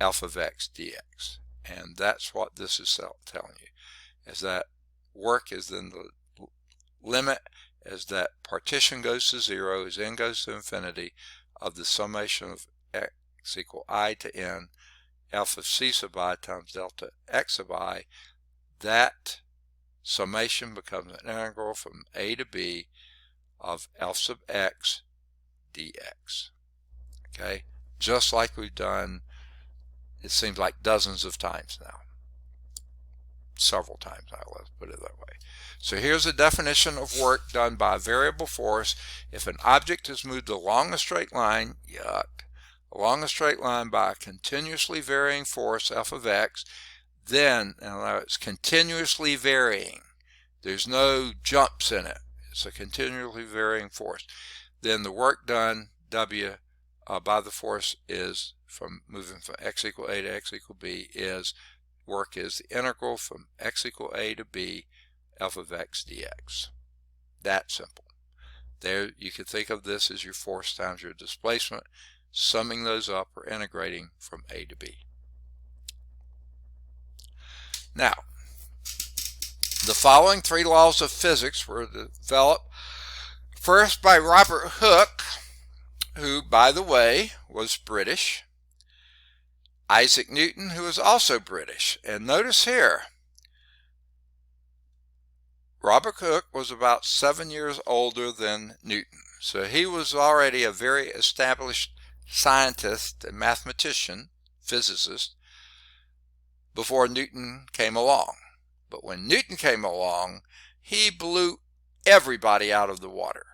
alpha of x dx. And that's what this is telling you, is that work is then the limit as that partition goes to 0, as n goes to infinity, of the summation of x equal I to n, alpha c sub I times delta x sub I. That summation becomes an integral from A to B of alpha sub x dx. Okay, just like we've done, it seems like dozens of times now. Several times now, let's put it that way. So here's a definition of work done by a variable force. If an object is moved along a straight line, along a straight line by a continuously varying force, f of x, then, now it's continuously varying. There's no jumps in it. It's a continuously varying force. Then the work done, W, by the force is from moving from x equal A to x equal B work is the integral from x equal A to B, f of x dx. That simple. There, you could think of this as your force times your displacement, summing those up or integrating from A to B. Now, the following 3 laws of physics were developed first by Robert Hooke, who, by the way, was British, Isaac Newton, who was also British. And notice here, Robert Hooke was about 7 years older than Newton. So he was already a very established scientist and mathematician, physicist, before Newton came along. But when Newton came along, he blew everybody out of the water,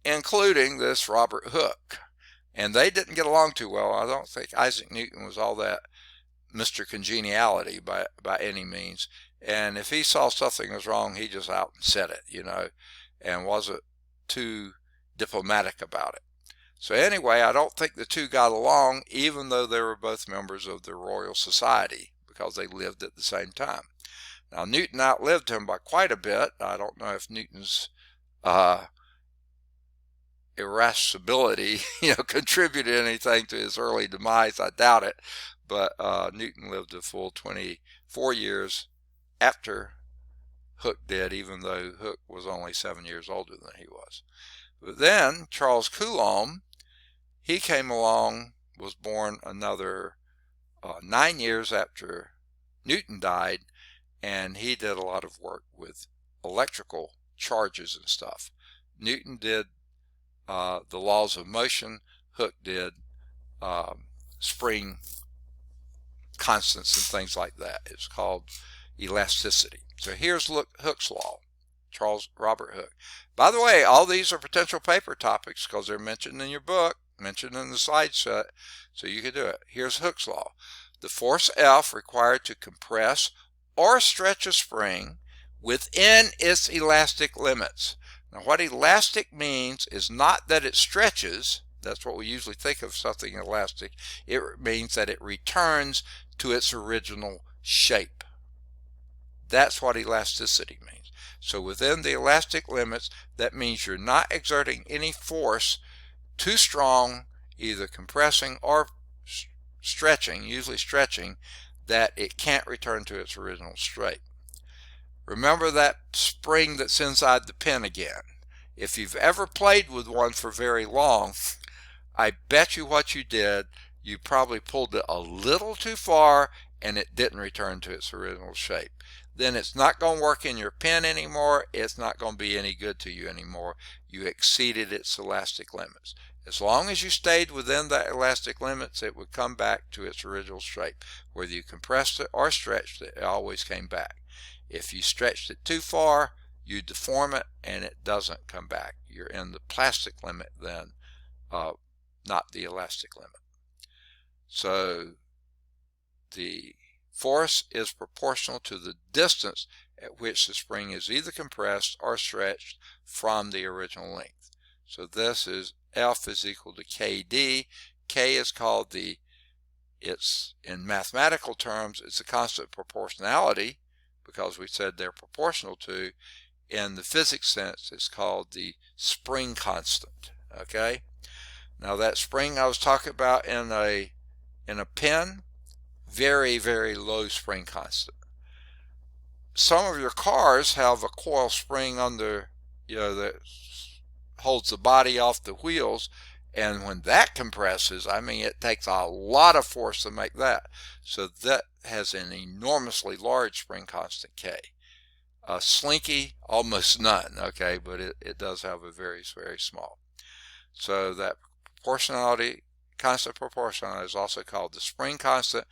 including this Robert Hooke. And they didn't get along too well. I don't think Isaac Newton was all that Mr. Congeniality by any means. And if he saw something was wrong, he just out and said it, you know, and wasn't too diplomatic about it. So anyway, I don't think the two got along, even though they were both members of the Royal Society, because they lived at the same time. Now, Newton outlived him by quite a bit. I don't know if Newton's irascibility, contributed anything to his early demise. I doubt it. But Newton lived a full 24 years after Hooke did, even though Hooke was only 7 years older than he was. But then Charles Coulomb, he came along, was born another 9 years after Newton died, and he did a lot of work with electrical charges and stuff. Newton did the laws of motion. Hooke did spring constants and things like that. It's called elasticity. So here's Hooke's law. Charles Robert Hooke. By the way, all these are potential paper topics because they're mentioned in your book, mentioned in the slide set, so you can do it. Here's Hooke's law. The force F required to compress or stretch a spring within its elastic limits. Now, what elastic means is not that it stretches. That's what we usually think of something elastic. It means that it returns to its original shape. That's what elasticity means. So within the elastic limits, that means you're not exerting any force too strong, either compressing or stretching, usually stretching, that it can't return to its original shape. Remember that spring that's inside the pen again. If you've ever played with one for very long, I bet you what you did, you probably pulled it a little too far and it didn't return to its original shape. Then it's not going to work in your pen anymore. It's not going to be any good to you anymore. You exceeded its elastic limits. As long as you stayed within that elastic limits, it would come back to its original shape. Whether you compressed it or stretched it, it always came back. If you stretched it too far, you deform it and it doesn't come back. You're in the plastic limit then, not the elastic limit. So the force is proportional to the distance at which the spring is either compressed or stretched from the original length. So this is F is equal to KD. K is called it's in mathematical terms, it's a constant proportionality because we said they're proportional to. In the physics sense, it's called the spring constant. Okay. Now that spring I was talking about in a pen, very, very low spring constant. Some of your cars have a coil spring under, that holds the body off the wheels, and when that compresses, I mean, it takes a lot of force to make that. So that has an enormously large spring constant K. Slinky, almost none, okay, but it does have a very, very small. So that proportionality, constant proportionality, is also called the spring constant,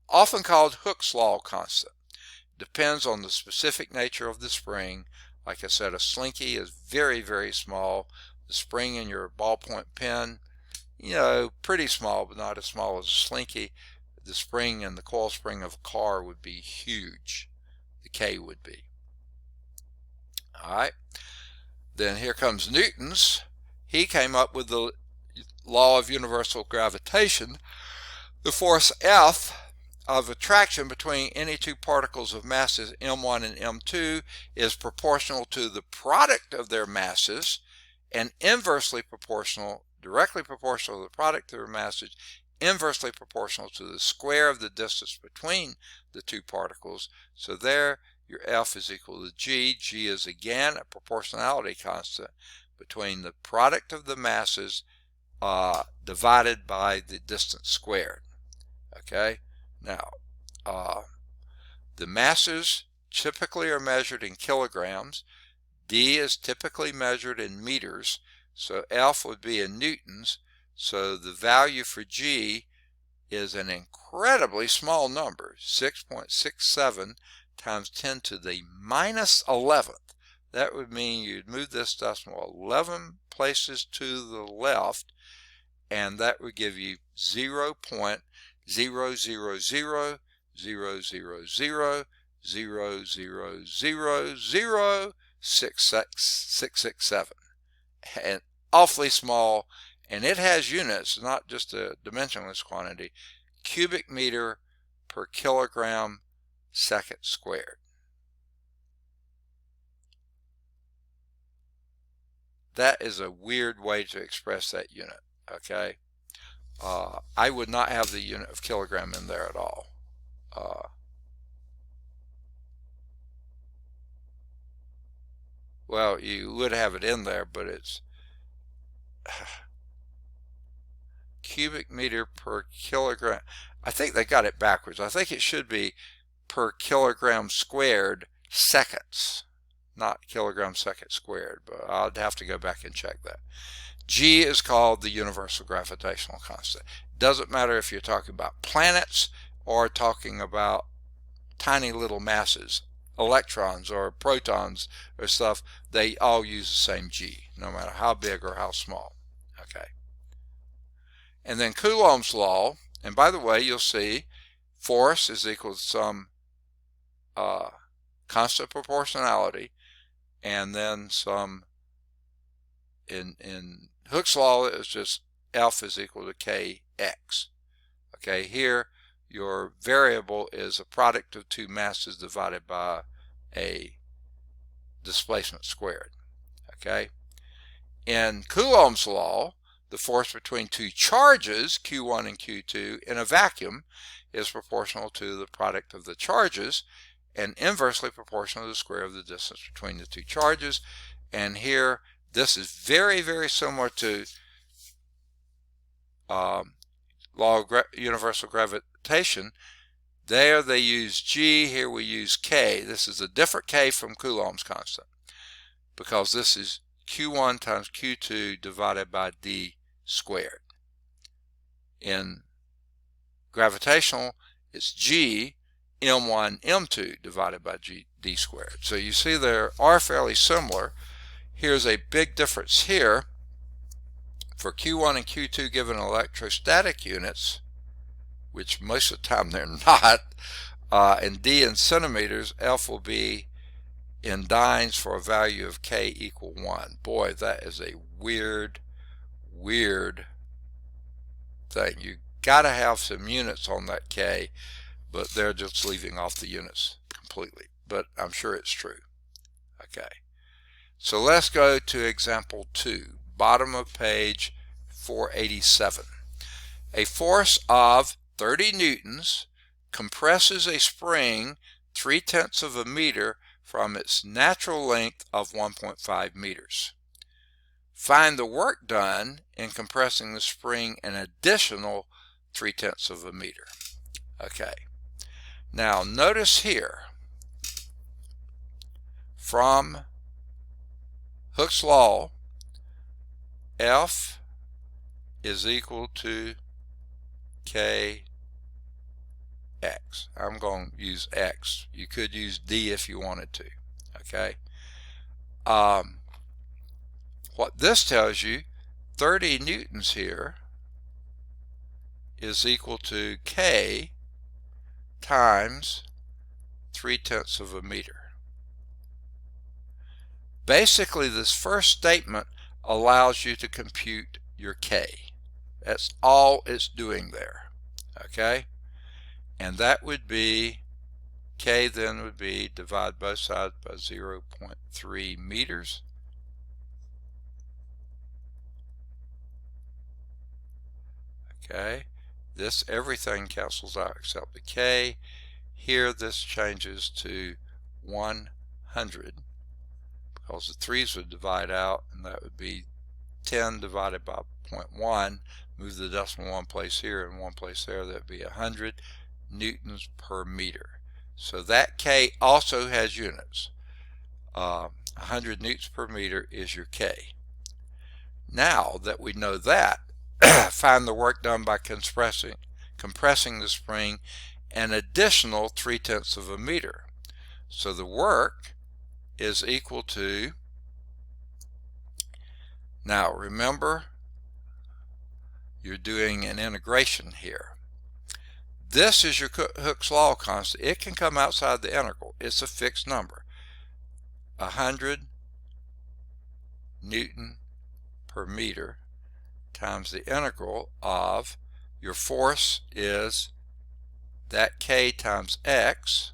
often called Hooke's law constant. Depends on the specific nature of the spring. Like I said, a slinky is very, very small. The spring in your ballpoint pen, pretty small, but not as small as a slinky. The spring and the coil spring of a car would be huge. The K would be. All right. Then here comes Newton's. He came up with the law of universal gravitation. The force F of attraction between any two particles of masses m1 and m2 is proportional to the product of their masses, and inversely proportional, directly proportional to the product of their masses, inversely proportional to the square of the distance between the two particles. So there your F is equal to G. G is again a proportionality constant between the product of the masses divided by the distance squared. Okay, now the masses typically are measured in kilograms. D is typically measured in meters, so F would be in newtons. So the value for G is an incredibly small number, 6.67 times 10 to the minus 11th. That would mean you'd move this decimal 11 places to the left, and that would give you 0.0000000000667, and awfully small. And it has units, not just a dimensionless quantity, cubic meter per kilogram second squared. That is a weird way to express that unit, okay? I would not have the unit of kilogram in there at all. Well, you would have it in there, but it's cubic meter per kilogram. I think they got it backwards. I think it should be per kilogram squared seconds, not kilogram second squared, but I'd have to go back and check that. G is called the universal gravitational constant. Doesn't matter if you're talking about planets or talking about tiny little masses. electrons or protons or stuff, they all use the same G, no matter how big or how small. Okay. And then Coulomb's law, and by the way, you'll see force is equal to some constant proportionality, and then some, in Hooke's law, it's just F is equal to kx. Okay, here your variable is a product of two masses divided by a displacement squared. Okay, in Coulomb's law, the force between two charges, Q1 and Q2, in a vacuum is proportional to the product of the charges and inversely proportional to the square of the distance between the two charges. And here, this is very, very similar to law of universal gravitation. There they use G, here we use K. This is a different K from Coulomb's constant, because this is Q1 times Q2 divided by D squared. In gravitational, it's G, M1, M2 divided by D squared. So you see they are fairly similar. Here's a big difference here. For Q1 and Q2 given electrostatic units, which most of the time they're not, and D in centimeters, F will be in dynes for a value of K equal 1. Boy, that is a weird thing. You got to have some units on that K, but they're just leaving off the units completely. But I'm sure it's true. Okay. So let's go to example 2, bottom of page 487. A force of 30 newtons compresses a spring 3/10 of a meter from its natural length of 1.5 meters. Find the work done in compressing the spring an additional 3/10 of a meter. Okay. Now notice here, from Hooke's law, F is equal to Kx. I'm going to use X. You could use D if you wanted to. Okay. What this tells you, 30 newtons here is equal to K times 3/10 of a meter. Basically, this first statement allows you to compute your K. That's all it's doing there. Okay? And that would be, K then would be, divide both sides by 0.3 meters. Okay? This, everything cancels out except the K. Here this changes to 100, because the 3's would divide out, and that would be 10 divided by 0.1. Move the decimal one place here and one place there, that would be 100 newtons per meter. So that K also has units. 100 newtons per meter is your K. Now that we know that, find the work done by compressing the spring an additional 3/10 of a meter. So the work is equal to, now remember, you're doing an integration here. This is your Hooke's law constant. It can come outside the integral. It's a fixed number. 100 Newton per meter times the integral of, your force is that K times X,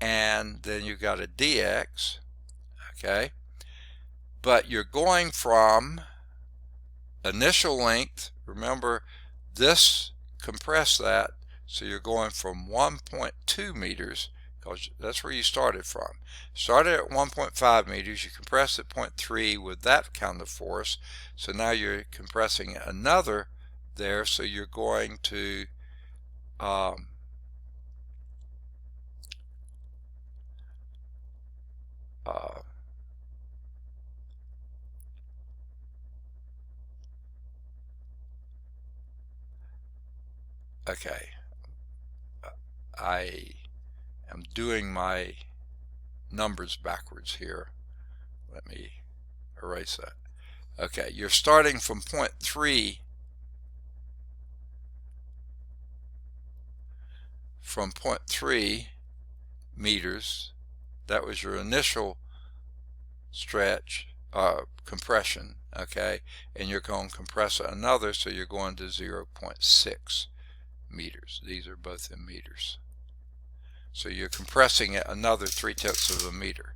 and then you've got a dx. Okay, but you're going from initial length, remember this compressed that, so you're going from 1.2 meters, because that's where you started from. Started at 1.5 meters, you compressed at 0.3 with that kind of force, so now you're compressing another there, so you're going to okay, I am doing my numbers backwards here. Let me erase that. Okay, you're starting from point 3 meters. That was your initial stretch, compression, okay, and you're going to compress another, so you're going to 0.6 meters. These are both in meters. So you're compressing it another 3/10 of a meter.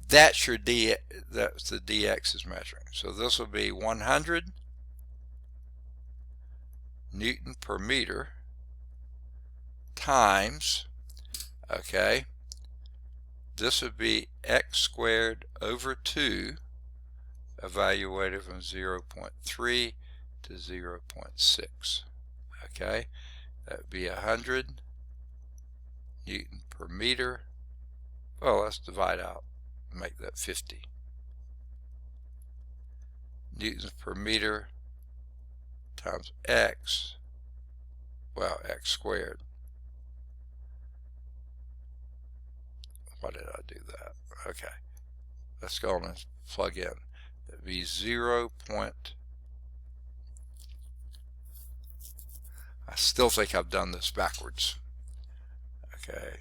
That's your that's the dx is measuring. So this will be 100 Newton per meter times, okay, this would be x squared over 2, evaluated from 0.3 to 0.6. Okay, that would be 100 Newton per meter. Well, let's divide out and make that 50 newtons per meter times x, well, x squared. Why did I do that? Okay, let's go on and plug in. That would be 0. I still think I've done this backwards. Okay.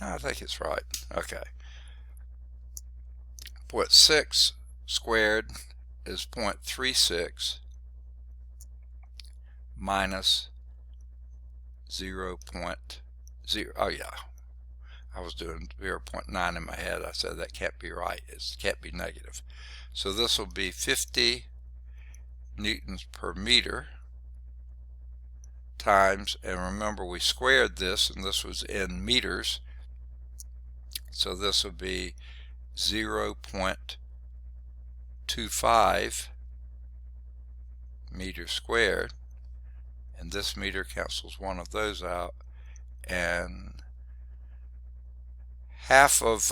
I think it's right. Okay. 0.6 squared is 0.36 minus 0.0. Oh yeah, I was doing 0.9 in my head. I said that can't be right. It can't be negative. So this will be 50 newtons per meter times, and remember we squared this, and this was in meters, so this would be 0.25 meters squared, and this meter cancels one of those out, and half of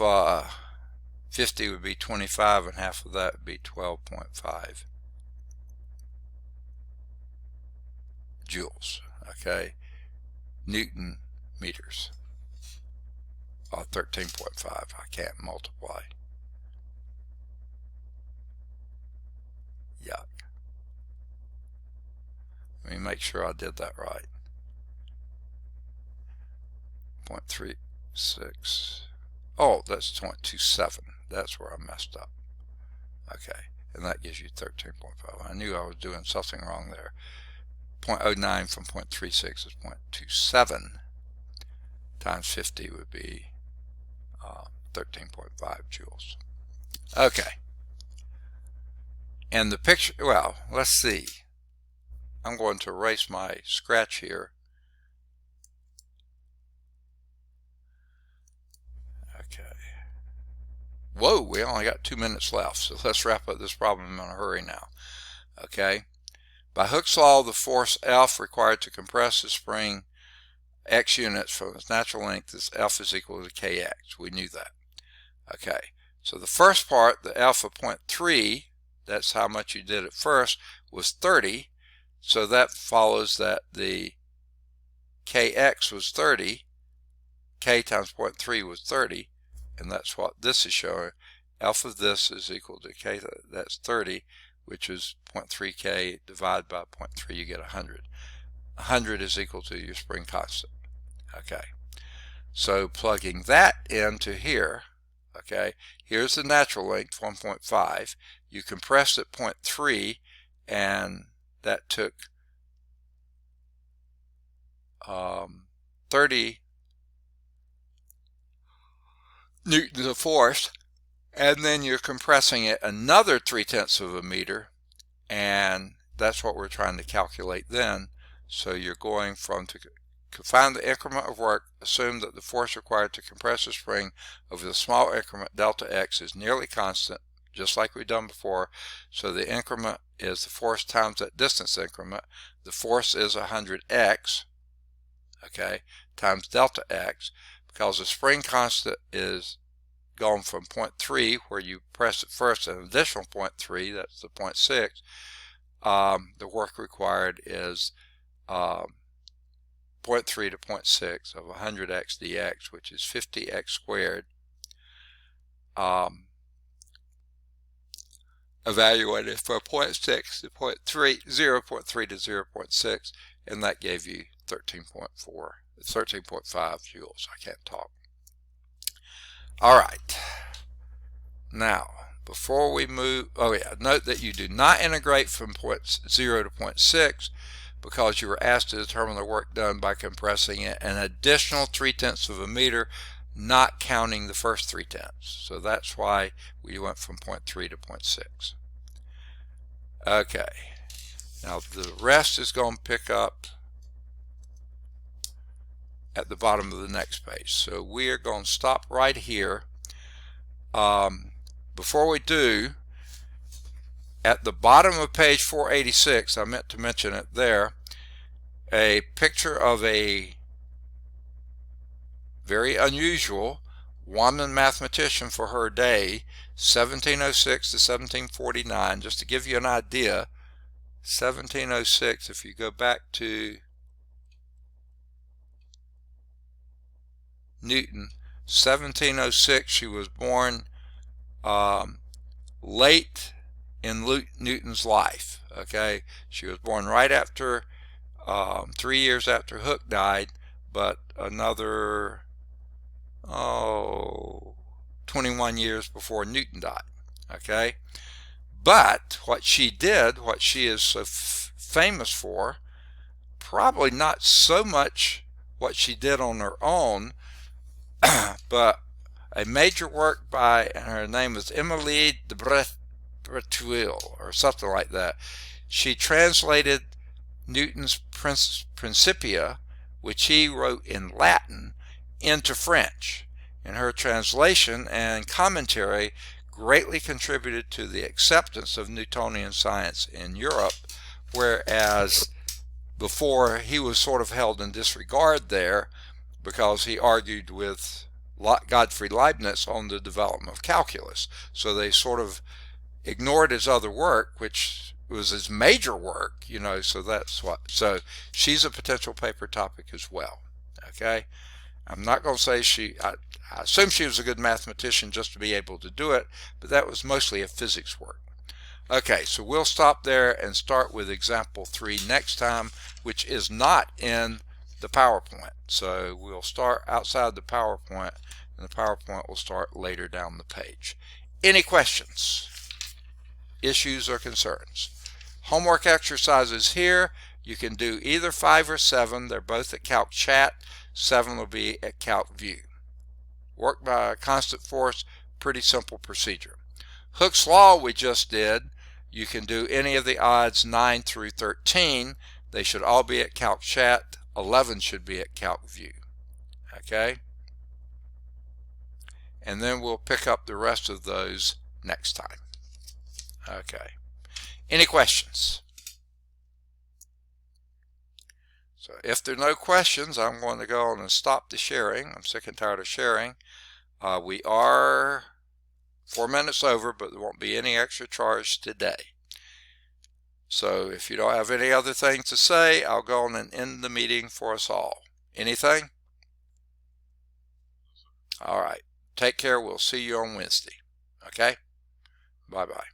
50 would be 25, and half of that would be 12.5 joules. Okay, Newton meters. 13.5. I can't multiply. Yuck. Let me make sure I did that right. 0.36. Oh, that's 0.27. That's where I messed up. Okay, and that gives you 13.5. I knew I was doing something wrong there. 0.09 from 0.36 is 0.27 times 50 would be 13.5 joules. Okay, and the picture, well, let's see. I'm going to erase my scratch here. Okay. Whoa, we only got 2 minutes left, so let's wrap up this problem in a hurry now. Okay. By Hooke's law, the force F required to compress the spring x units from its natural length is F is equal to kx. We knew that. Okay, so the first part, the F of 0.3, that's how much you did at first, was 30. So that follows that the kx was 30. K times 0.3 was 30. And that's what this is showing. F of this is equal to K, that's 30, which is 0.3K divided by 0.3, you get 100. 100 is equal to your spring constant. Okay, so plugging that into here, okay, here's the natural length, 1.5. You compressed at 0.3, and that took 30 newtons of force, and then you're compressing it another 3/10 of a meter, and that's what we're trying to calculate then. So you're going from to find the increment of work, assume that the force required to compress the spring over the small increment delta x is nearly constant, just like we've done before. So the increment is the force times that distance increment. The force is 100x, okay, times delta x, because the spring constant is going from 0.3, where you press it first, an additional 0.3, that's the 0.6. The work required is 0.3 to 0.6 of 100x dx, which is 50x squared, evaluated for 0.6 to 0.3, 0.3 to 0.6, and that gave you 13.5 joules. I can't talk. All right. Now, before we move, note that you do not integrate from 0.0 to 0.6 because you were asked to determine the work done by compressing it an additional 0.3 of a meter, not counting the first 0.3. So that's why we went from 0.3 to 0.6. Okay. Now the rest is going to pick up at the bottom of the next page. So we are going to stop right here. Before we do, at the bottom of page 486, I meant to mention it there, a picture of a very unusual woman mathematician for her day, 1706 to 1749. Just to give you an idea, 1706, if you go back to Newton, 1706, she was born late in Newton's life. Okay, she was born right after 3 years after Hooke died, but another 21 years before Newton died. Okay, but what she did, what she is so famous for, probably not so much what she did on her own, but a major work by, and her name is Emilie de Breteuil or something like that. She translated Newton's Principia, which he wrote in Latin, into French. And her translation and commentary greatly contributed to the acceptance of Newtonian science in Europe, whereas before he was sort of held in disregard there because he argued with Gottfried Leibniz on the development of calculus. So they sort of ignored his other work, which was his major work, you know, so that's what. So she's a potential paper topic as well. Okay, I'm not going to say I assume she was a good mathematician just to be able to do it, but that was mostly a physics work. Okay, so we'll stop there and start with example 3 next time, which is not in the PowerPoint. So we'll start outside the PowerPoint, and the PowerPoint will start later down the page. Any questions, issues, or concerns? Homework exercises here. You can do either 5 or 7. They're both at Calc Chat. 7 will be at Calc View. Work by a constant force, pretty simple procedure. Hooke's Law we just did. You can do any of the odds 9 through 13. They should all be at Calc Chat. 11 should be at Calc View. Okay? And then we'll pick up the rest of those next time. Okay. Any questions? So if there are no questions, I'm going to go on and stop the sharing. I'm sick and tired of sharing. We are 4 minutes over, but there won't be any extra charge today. So if you don't have any other things to say, I'll go on and end the meeting for us all. Anything? All right. Take care. We'll see you on Wednesday. Okay? Bye-bye.